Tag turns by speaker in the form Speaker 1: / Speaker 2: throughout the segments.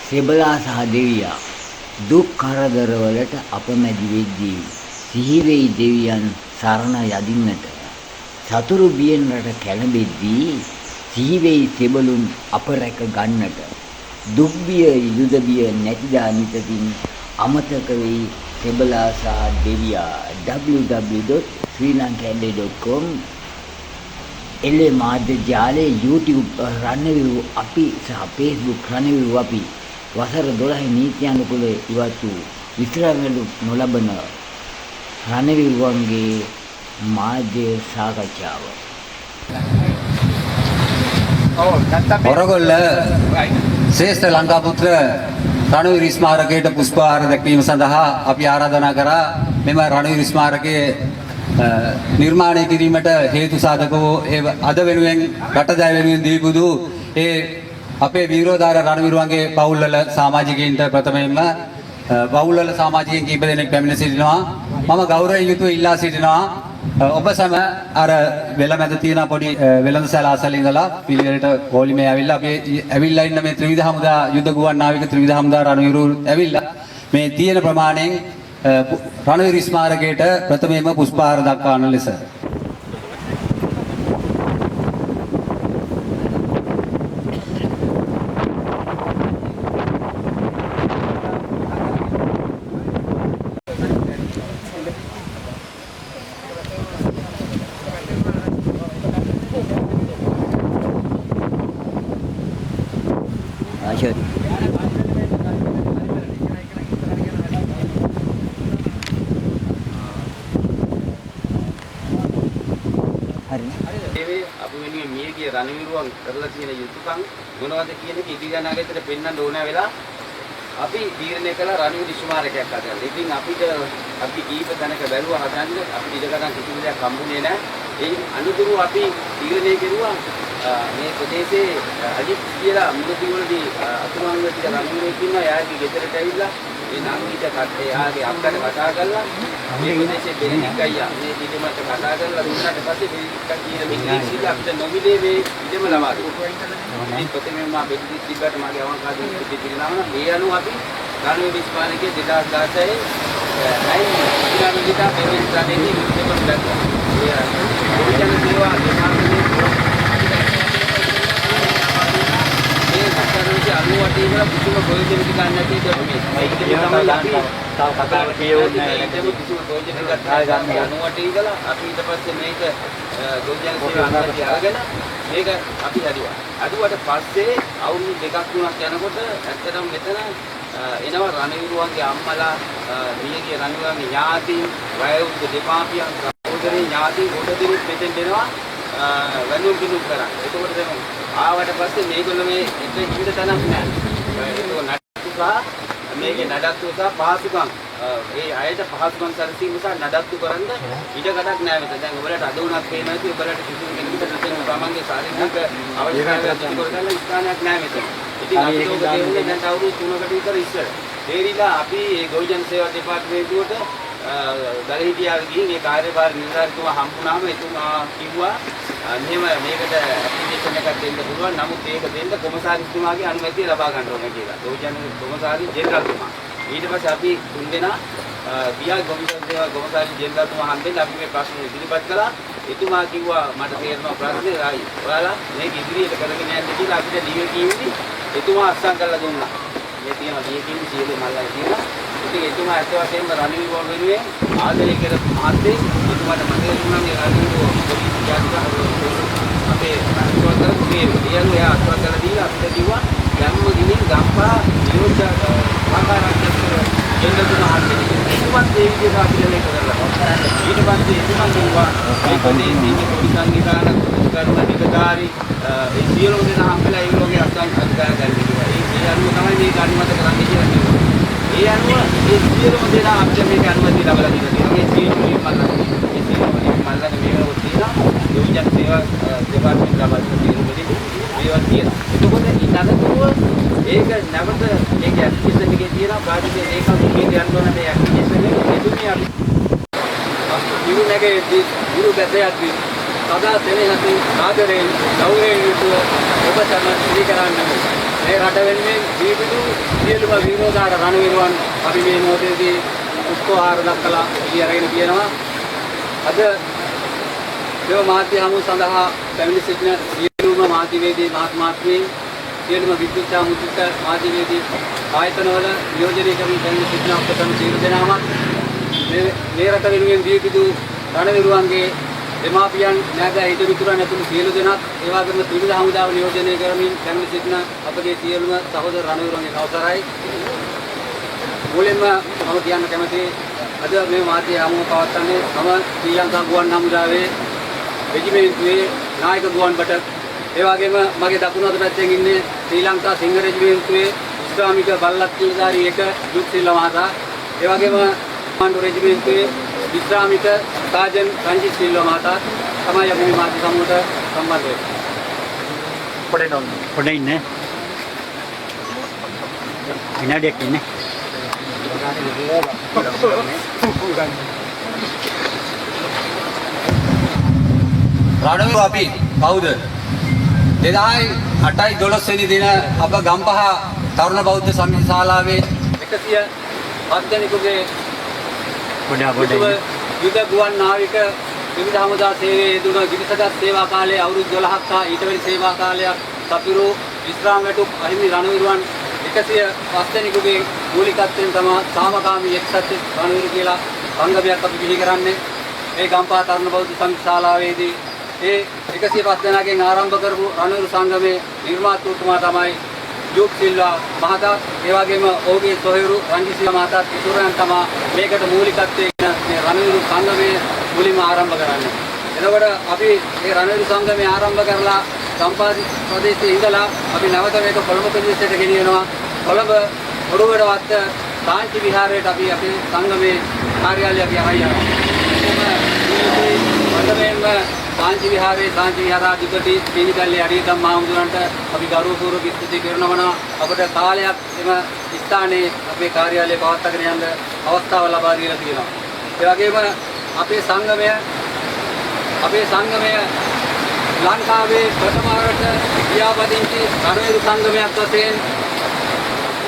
Speaker 1: සෙබලා සහ දෙවියා දුක් කරදරවලට අපමැදි වෙද්දී සිහි වෙයි දෙවියන් සරණ යදින්නට. සතුරු බියෙන් රට කැළඹෙද්දී සිහි වෙයි සෙබළුන් අප රැක ගන්නට. දුක් බිය යුද බිය නැතිදා නිතකින් අමතක වෙයි සෙබලා සහ දෙවියා. www.srilankanday.com එලේ මාධ්‍ය ජාලයේ YouTube රණවිරු අපි සහ Facebook රණවිරු අපි වසර 12 නීත්‍යානුකූල ඉවත් වූ විස්තරවලු නොලබන රණවිරුවන්ගේ මාධ්‍ය සාකච්ඡාව.
Speaker 2: ඔරගොල්ල ශ්‍රේෂ්ඨ ලංකාපුත්‍ර රණවිරු ස්මාරකයට පුෂ්පහාර දැක්වීම සඳහා අපි ආරාධනා කරා. මෙම රණවිරු ස්මාරකයේ නිර්මාණය කිරීමට හේතු සාධක වූ අද වෙනුවෙන් රටදෑ වෙනුවෙන් දීපුදු ඒ අපේ වීරෝදාර රණවිරුවන්ගේ පවුල්වල සමාජිකයින්ට ප්‍රථමයෙන්ම පවුල්වල සමාජිකයින් කීප දෙනෙක් පැමිණ සිටිනවා. මම ගෞරවයෙන් යුතුව ඉල්ලා සිටිනවා ඔබ සැම අර වෙලමැද තියෙන පොඩි වෙළඳසැල ආසල ඉඳලා පිළිවෙලට හෝලිමේ ඇවිල්ලා අපි ඇවිල්ලා ඉන්න මේ ත්‍රිවිධ හමුදා යුද ගුවන් නාවික ත්‍රිවිධ හමුදා රණවිරු ඇවිල්ලා මේ තියෙන ප්‍රමාණයෙන් රණවිරු ස්මාරකයට ප්‍රථමයෙන්ම පුෂ්පහාර දක්වන ලෙස
Speaker 1: ආශිර්වාද.
Speaker 3: ඒ අපි වෙනුවෙන් මියගිය රණවිරුවන් කරලා තියෙන යුතුයකම් මොනවද කියන එක ඉදිරි අනාගතයට පෙන්වන්න ඕන වෙලා අපි තීරණය කළා රණවිරු ස්මාරකයක් හදන්න. ඉතින් අපි කීප තැනක බැලුවා හදන්න අපිට ඉඩ ගන්න කිසිම දෙයක් හම්බුනේ නැහැ. ඒ අනුතුරු අපි තීරණය කෙරුවා මේ ප්‍රදේශයේ අජිත් කියලා මුලතිවලදී අතුරුමංගල ටික රණවිරුවෙක් ඉන්නවා. එයාගේ ගෙදරට ඇවිල්ලා මේ නංගිට එයාගේ අක්කට කතා කරලා මේ ප්‍රදේශයේ බෙරික් අයියා මේ ඉඩමට කතා කරලා දුන්නාට පස්සේ බෙරික් කියන මිනිස්සු අපිට නොමිලේ මේ ඉඩම ලබා දුන්නා. ඉතින් ප්‍රථමයෙන්ම බෙරික් තිබ්බට මගේ අවංකාරී පිටිතිරනවා නම් ඒ අනුව අපි රණවිරු ස්මාරකයේ 2016 9 කිලෝමීටර පෙරදිග රටේදී විස්තර දැක්වුවා. ඒ ජන සේවා දෙපාර්තමේන්තුවේ අනුවට ඉවර කිසිම ප්‍රයෝජන දෙයක් නැති දෙයක් මේක තමයි අපි තව කතා කියවන්නේ නැහැ කිසිම ප්‍රයෝජන දෙයක් ගන්න අනුවට ඉඳලා අපි ඊට පස්සේ මේක ගොවිජන සේවා අංගය අරගෙන මේක අපි හදුවා. හදුවට පස්සේ අවුරුදු 2ක් 3ක් යනකොට ඇත්තටම මෙතන එනවා රණවිරුවන්ගේ අම්මලා මියගිය රණවිරුවන්ගේ ඥාතීන් වයෝවෘද්ධ දෙමාපියන් සහෝදරේ ඥාතීන් කොට දිනුත් මෙතෙන් දෙනවා වැඳුම් පිදුම් කරා. එතකොට දැන් ආවට පස්සේ මේගොල්ලෝ මේ එක ඉන්න තැනක් නැහැ. ඒක නඩත්තු සහ මේකේ නඩත්තු සහ පහසුකම් ඒ අයට පහසුකම් සැලසීම නිසා නඩත්තු කරන්න ඉඩකඩක් නැහැ මෙතන. දැන් ඔයාලට අද උනත් පේනවා ඇති ඔයාලට කිසිම කෙනෙකුට නැතිව තමන්ගේ ශාරීරික අවශ්‍යතාවය පිළිගන්න ස්ථානයක් නැහැ මෙතන. ඉතින් අපි ඒක දෙන්නේ දැන් අවුරුදු 3කට විතර ඉස්සර. තේරිලා අපි මේ ගොවිජන සේවා දෙපාර්තමේන්තුවට ගලහිටියාවේ ගිහින් ඒ කාර්යභාර නිලධාරීතුමා හම්බුනාම එතුමා කිව්වා මෙහෙම මේකට ඇප්ලිකේෂන් එකක් දෙන්න පුළුවන්. නමුත් ඒක දෙන්න කොමසාරිස්තුමාගේ අනුමැතිය ලබා ගන්න ඕනේ කියලා. ගොවිජන කොමසාරිස් ජෙනරල්තුමා. ඊට පස්සේ අපි තුන්දෙනා ගියා ගොවිජන සේවා කොමසාරිස් ජෙනරල්තුමා හන්දෙන් අපි මේ ප්‍රශ්න ඉදිරිපත් කළා. එතුමා කිව්වා මට තේරෙනවා ප්‍රශ්නේ ඔයාලා මේක ඉදිරියට කරගෙන යන්න කියලා අපිට ලියුම් කිව්වි. එතුමා අත්සන් කරලා දුන්නා. මේ තියෙන ලියකින් සියලු මල්ලා කියලා. ඉතින් එතුමා ඇත්ත වශයෙන්ම රණවිරුවන් වෙනුවෙන් ආදරය කරපු මහත්තයෙක්. එතුමාට මතක දුන්නා මේ රණවිරුව අපේ අත්වතර කුරියන් එයා අත්වතර දීලා අපිට කිව්වා යම්ම ගිනින් ගම්පා නියෝජ්‍ය ආකාරාध्यක්ෂ ජෙනරල් මහත්තයෙක්. එතුමාත් ඒ විදිහට අපිට මේක කරලා ඊට පස්සේ එතුමා කිව්වා මේ ප්‍රදේශයේ පොඩි සංවිධානයක් කරුණ නිලධාරී ඒ සියලුම දෙනා හම්බෙලා ඒ වගේ අත්සන් අධිකාර ගන්න කිව්වා. ඒ අනුව තමයි මේක අනුමත කරන්න කියලා කිව්වා. ඒ අනුව ඒ සියලුම දෙනා අපිට මේක අනුමැතිය ලබා දීලා තියෙනවා. මේ සියලුම මල්ලන් මේක තියෙනවා. ගොවිජන සේවා දෙපාර්තමේන්තුව ලබා දෙන තියෙනවා. මේවා තියෙනවා. එතකොට ඊටතරුව ඒක නැවත මේක ඇප්ලිකේෂන් එකේ තියෙනවා. ප්‍රාදේශීය ලේකම්තුමියට යන්න ඕන මේ ඇප්ලිකේෂන් එක. එතුමිය අපි නිරුණගේ ගුරු බැදයක් සදා සෙනෙහසින් ආදරයෙන් ගෞරවයෙන් යුතුව ඔබ සමග ඉදි කරන්නේ.
Speaker 2: මේ රට වෙනුවෙන් ජීවිතු සියලුම විරෝධාර රණවිරුවන් අපි මේ මොහොතේදී උපහාර දක්වලා එළි අරගෙන තියෙනවා. අද දේව මාධ්‍ය හමු සඳහා පැමිණ සිටින සියලුම මාධ්‍යවේදී මහත්මාත්මීන් සියලුම විද්‍යුත් මුද්‍රිත මාධ්‍යවේදී ආයතනවල නියෝජනය කරමින් පැමිණ සිටින අපතන සියලු දෙනාම මේ රට වෙනුවෙන් දීපිදු රණවිරුවන්ගේ දෙමාපියන් නැදෑ හිත විතුරන් ඇතුළු සියලු දෙනාත් ඒ වගේම ත්‍රිවිධ හමුදාව නියෝජනය කරමින් පැමිණ සිටින අපගේ සියලුම සහෝදර රණවිරුවන්ගේ අවසරයි. මුලින්ම මම කියන්න කැමතියි අද මේ මාධ්‍ය හමුව පවත්වන්නේ මම ශ්‍රී ලංකා ගුවන් හමුදාවේ රෙජිමෙන්තුවේ නායක ගුවන් බට ඒ වගේම මගේ දකුණු අත පැත්තෙන් ඉන්නේ ශ්‍රී ලංකා සිංහ රෙජිමෙන්තුවේ ඉස්ලාමික බල්ලත් නිලධාරී 1 යුත් සිල්වා මහතා ඒ වගේම මාණ්ඩු රෙජිමෙන්තුවේ ඉස්ලාමික සාජන් රංජිත් සිල්වා මහතා තමයි අපි මේ මාධ්‍ය සමූහයට සම්බන්ධ වෙන්නේ.
Speaker 4: පොඩ ඉන්නේ විනාඩියක් ඉන්නේ
Speaker 2: රණවිරු අපි කවුද 2008-12 වෙනි දින අප ගම්පහ තරුණ බෞද්ධ සමිති ශාලාවේ 107 දෙනෙකුගේ
Speaker 4: පොඩ
Speaker 2: යුද ගුවන් නාවික විවිධ හමුදා සේවයේ යෙදුණු ගිවිසගත් සේවා කාලයේ අවුරුදු 12ක් හා ඊට වැඩි සේවා කාලයක් සපිරු විශ්‍රාම වැටුප් අහිමි රණවිරුවන් 105 දෙනෙකුගේ මූලිකත්වයෙන් තමයි සාමකාමී එක්සත් රණවිරු කියලා සංගමයක් අපි බිහි කරන්නේ. මේ ගම්පහ තරුණ බෞද්ධ සමිති ශාලාවේදී ඒ 105 දෙනාගෙන් ආරම්භ කරපු රණවිරු සංගමේ නිර්මාතෘතුමා තමයි යුක් සිල්වා මහතා. ඒ වගේම ඔහුගේ සොහොයුරු රංජිත් සිල්වා මහතා ඉතුරුයන් තමයි මේකට මූලිකත්වයෙන් මේ රණවිරු සංගමේ මුලින්ම ආරම්භ කරන්නේ. එතකොට අපි මේ රණවිරු සංගමේ ආරම්භ කරලා සම්පාදි ප්‍රදේශයේ ඉඳලා අපි නැවත මේක කොළඹ ප්‍රදේශයට ගෙනියනවා. කොළඹ ඔරුවඩවත්ත සාංචි විහාරයට අපි අපේ සංගමේ කාර්යාලය අපි අරයි යනවා. වන්දනයෙන්ම සාංචි විහාරාධිපති පීනිකල්ලේ අරියදම් මහමුදුරන්ට අපි ගෞරවපූර්වක ස්තුති කරනවා. අපට කාලයක් එම ස්ථානයේ අපේ කාර්යාලය පවත්වාගෙන යන්න අවස්ථාව ලබා දීලා තියෙනවා. ඒ වගේම අපේ සංගමය ලංකාවේ ප්‍රථම වරට ලියාපදිංචි රණවිරු සංගමයක් වශයෙන්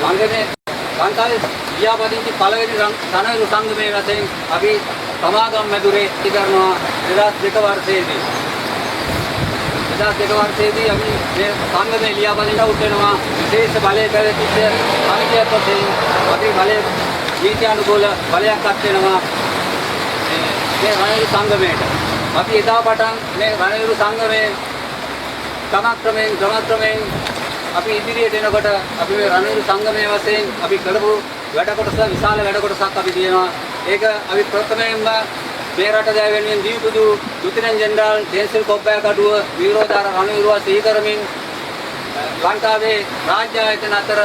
Speaker 2: ලංකාවේ ලියාපදිංචි පළවෙනි රණවිරු සංගමයේ වශයෙන් අපි සමාගම් මැදුරේ ඉදිරියනවා 2002 වර්ෂයේදී. 2002 වර්ෂයේදී අපි මේ සංගමේ ලියාපදිංචි උත් වෙනවා විශේෂ බලය පැවතිච්ච සංඛ්‍යාවක් වශයෙන් අපි බලය නීත්‍යානුකූල බලයක් අත් වෙනවා මේ රණවිරු සංගමයට. අපි එදා පටන් මේ රණවිරු සංගමේ ක්‍රමක්‍රමයෙන් අපි ඉදිරියට එනකොට අපි මේ රණවිරු සංගමයේ වශයෙන් අපි කරපු වැඩ කොටස විශාල වැඩ කොටසක් අපි තියෙනවා. ඒක අපි ප්‍රථමයෙන්ම මේ රට දැවෙනින් දීපුදු ලුතිනන් ජෙනරාල් ඩෙන්සල් කොබ්බෑකඩුව විරෝධාර රණවිරුවා සිහි කරමින් ලංකාවේ රාජ්‍ය ආයතන අතර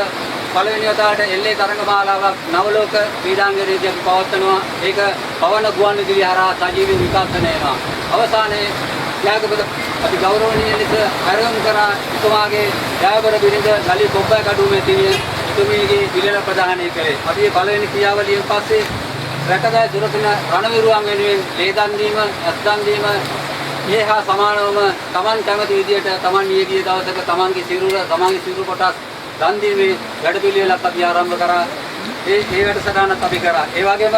Speaker 2: පළවෙනි වතාවට එල්ලේ තරඟමාලාවක් නවලෝක ක්‍රීඩාංගණයේදී අපි පවත්වනවා. ඒක පවන ගුවන් විදුලි හරහා සජීවී විකාශනය වෙනවා. අවසානයේ ත්‍යාගපද අපි ගෞරවනීය ලෙස ආරම්භ කරා එතුමාගේ ත්‍යාගපද බිරිඳ ගලී කොබ්බෑකඩුවේ තියෙන එතුමියගේ පිළිල ප්‍රදානය කළේ. අපි මේ පළවෙනි ක්‍රියාවලියෙන් පස්සේ රටදා දුරකන රණවිරුවන් වෙනුවෙන් ලේදන් දීම, අස්දන් දීම ඒ හා සමානවම Taman කැමති විදියට Taman නියගිය දවසක තමන්ගේ සිරුර කොටස් දන් දීමේ වැඩපිළිවෙලක් අපි ආරම්භ කරා. ඒ වැඩසටහනත් අපි කරා. ඒ වගේම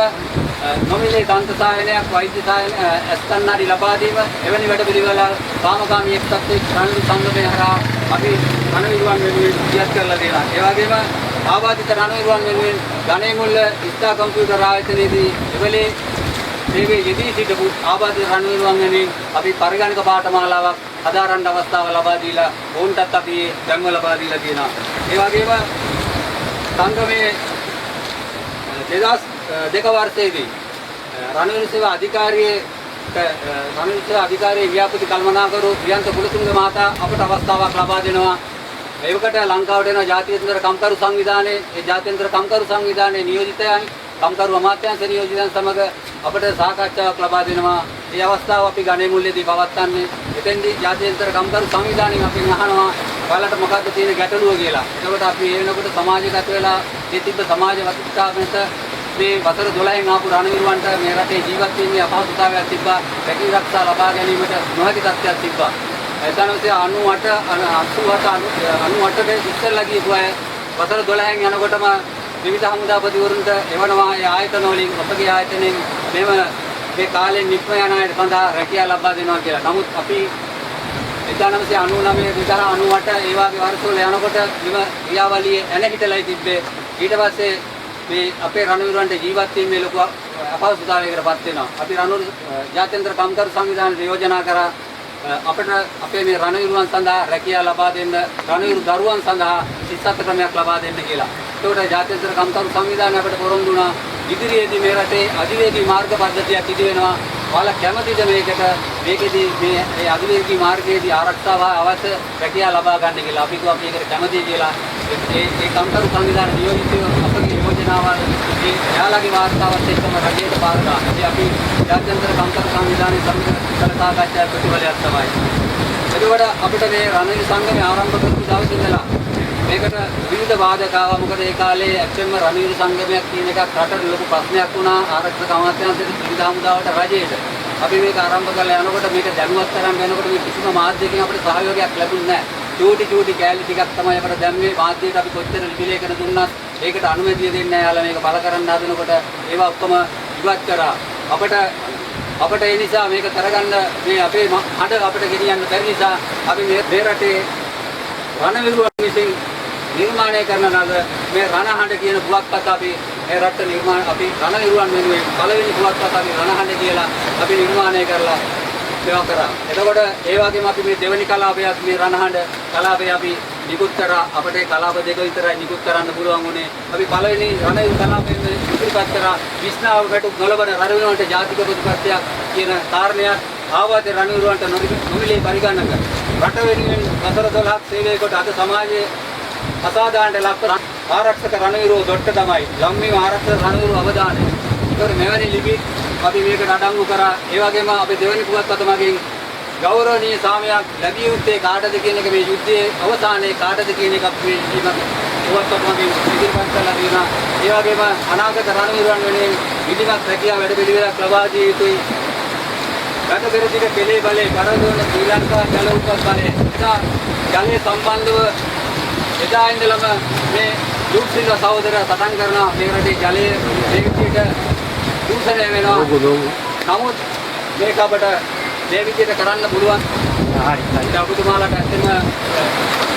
Speaker 2: නොමිලේ දන්ත සායනයක්, වෛද්‍ය සායන අස්තන්නාඩි ලබා දීම එවැනි වැඩපිළිවෙල සාමකාමී එක්සත් රණවිරු සංගමයේ හරහා අපි රණවිරුවන් වෙනුවෙන් ඉදිරියට කරලා දෙනවා. ඒ වගේම ආබාධිත රණවිරුවන් වෙනුවෙන් ගණේමුල්ල ඉස්තා කම්පියුටර් ආයතනයේදී එවලේ සේවයේ යෙදී සිටපු ආබාධිත රණවිරුවන් වෙනුවෙන් අපි පරිගණක පාඨමාලාවක් හදාරන්න අවස්ථාව ලබා දීලා ඔවුන්ටත් අපි දැන්ව ලබා දීලා තියෙනවා. ඒ වගේම සංගමයේ 2002 වර්ෂයේදී රණවිරු සේවා අධිකාරියේ ව්‍යාපෘති කල්පනාකරු ප්‍රියන්ත කුලතුංග මහතා අපට අවස්ථාවක් ලබා දෙනවා. ඒවකට ලංකාවට එන ජාත්‍යන්තර කම්කරු සංවිධානයේ ජාත්‍යන්තර කම්කරු සංවිධානයේ නියෝජිතයන් කම්කරු අමාත්‍යාංශ නියෝජිතයන් සමග අපට සාකච්ඡාවක් ලබා දෙනවා. මේ අවස්ථාව අපි ගණේමුල්ලේදී පවත්වන්නේ. එතෙන්දී ජාත්‍යන්තර කම්කරු සංවිධානයෙන් අපි අහනවා ඔයාලට මොකක්ද තියෙන ගැටලුව කියලා. එතකොට අපි ඒ වෙනකොට සමාජගත වෙලා ඒ තිබ්බ සමාජ වස්තුතාවකට මේ වසර 12න් ආපු රණවිරුවන්ට මේ රටේ ජීවත් වීමේ අපහසුතාවයක් තිබ්බා. රැකී ආරක්ෂා ලබා ගැනීමට නොහැකි තත්ත්වයක් තිබ්බා. 1998 ඉස්සෙල්ලා ගිහපු අය වසර 12න් යනකොටම විවිධ හමුදාපතිවරුන්ට එවනවා ඒ ආයතන වලින් අපගේ ආයතනයෙන් මේ කාලෙන් නික්ම යන අයට සඳහා රැකියාව ලබා දෙනවා කියලා. නමුත් අපි 1999 2098 ඒ වගේ වර්ෂවල යනකොට මෙම ක්‍රියාවලියේ ඇන හිටලයි තිබ්බේ. ඊට පස්සේ මේ අපේ රණවිරුවන්ට ජීවත් වීමේ ලොකු අපහසුතාවයකටපත් වෙනවා. අපි රණවිරු ජාත්‍යන්තර කම්කරු සංවිධානය යෝජනා කරා අපිට අපේ මේ රණවිරුවන් සඳහා රැකියාව ලබා දෙන්න, රණවිරු දරුවන් සඳහා ශිෂ්‍යත්ව ක්‍රමයක් ලබා දෙන්න කියලා. ඒකට ජාත්‍යන්තර කම්කරු සංවිධානය අපිට පොරොන්දු වුණා. ඉදිරියේදී මේ රටේ අධිවේගී මාර්ග පද්ධතියක් ඉදි වෙනවා. ඔයාලා කැමතිද මේකෙදී මේ අධිවේගී මාර්ගයේදී ආරක්ෂාව අවශ්‍ය රැකියාව ලබා ගන්න කියලා. අපි කිව්වා මේකට කැමතියි කියලා. ඒ කම්කරු සංවිධාන නියෝජිතව අපගේ යෝජනාවල් මේ යාළගේ වාර්තාවත් එක්කම රජයට බාර ගන්නවා. ඉතින් අපි ජාත්‍යන්තර කම්කරු සංවිධානයේ සමග සාකච්ඡා ප්‍රතිඵලයක් තමයි. එතකොට අපිට මේ රණවිරු සංගමය ආරම්භ කරපු දවසේ ඉඳලා මේකට විවිධ වාදක ආවා. මොකද ඒ කාලේ ඇත්තෙන්ම රණවිරු සංගමයක් කියන එකක් රටට ලොකු ප්‍රශ්නයක් වුණා. ආරක්ෂක අමාත්‍යාංශයේ ත්‍රිවිධ හමුදාවට රජයට. අපි මේක ආරම්භ කරලා යනකොට මේක දැනුවත් කරන් යනකොට මේ කිසිම මාධ්‍යකින් අපිට සහයෝගයක් ලැබුණේ නැහැ. චූටි කෑලි ටිකක් තමයි අපිට දැම්මේ. මාධ්‍යයට අපි කොච්චර ලිපි ලේඛන දුන්නත් ඒකට අනුමැතිය දෙන්නේ නැහැ. යාලා මේක බල කරන්න හදනකොට ඒවා ඔක්කොම ඉවත් කරා. අපිට ඒ නිසා මේක කරගන්න මේ අපේ හඬ අපිට ගෙනියන්න බැරි නිසා අපි මේ රටේ රණවිරුවන් විසින් නිර්මාණය කරන ලද මේ රණහඬ කියන පුවත්පත අපි මේ රට අපි රණවිරුවන් වෙනුවෙන් පළවෙනි පුවත්පත අපි රණහඬ කියලා අපි නිර්මාණය කරලා ඒවා කරා. එතකොට ඒ වගේම අපි මේ දෙවෙනි කලාපයක් මේ රණහඬ කලාපය අපි නිකුත් කරා. අපිට ඒ කලාප දෙක විතරයි නිකුත් කරන්න පුළුවන් වුණේ. අපි පළවෙනි රණවිරු කලාපයෙන් ඉදිරිපත් කරා විශ්නාව වැටු නොලබන රණවිරුවන්ට ජාතික ප්‍රතිපත්තියක් කියන කාරණයක් ආවාද රණවිරුවන්ට නොමිලේ පරිගණක රට වෙනුවෙන් වසර 12ක් සේවය කොට අද සමාජයේ අසාධාරණට ලක් ආරක්ෂක රණවිරුවෝ දොට්ට තමයි ලම්මිව ආරක්ෂක රණවිරුවෝ අවදානය. ඒකට මෙවැනි ලිපි අපි මේකට අඩංගු කරා. ඒ වගේම අපි දෙවෙනි පුවත්පත මගින් ගෞරවනීය සාමයක් ලැබිය යුත්තේ කාටද කියන එක මේ යුද්ධයේ අවසානයේ කාටද කියන එක අපි පුවත්පත මගින් ඉදිරිපත් කරලා තියෙනවා. ඒ වගේම අනාගත රණවිරුවන් වෙනුවෙන් විධිමත් රැකියාව වැඩපිළිවෙලක් ලබා දිය යුතුයි. ගත පෙර සිට පෙළේ බලේ කරදොන ශ්‍රී ලංකා ජල උපත් බලය ජලය සම්බන්ධව එදා ඉඳලම මේ දුක්සිල්ව සහෝදර සටන් කරනවා. මේ රටේ ජලය මේ විදිහට දූෂණය වෙනවා. නමුත් මේක අපට මේ විදිහට කරන්න පුළුවන්. හරි. ඔබතුමාලට ඇත්තම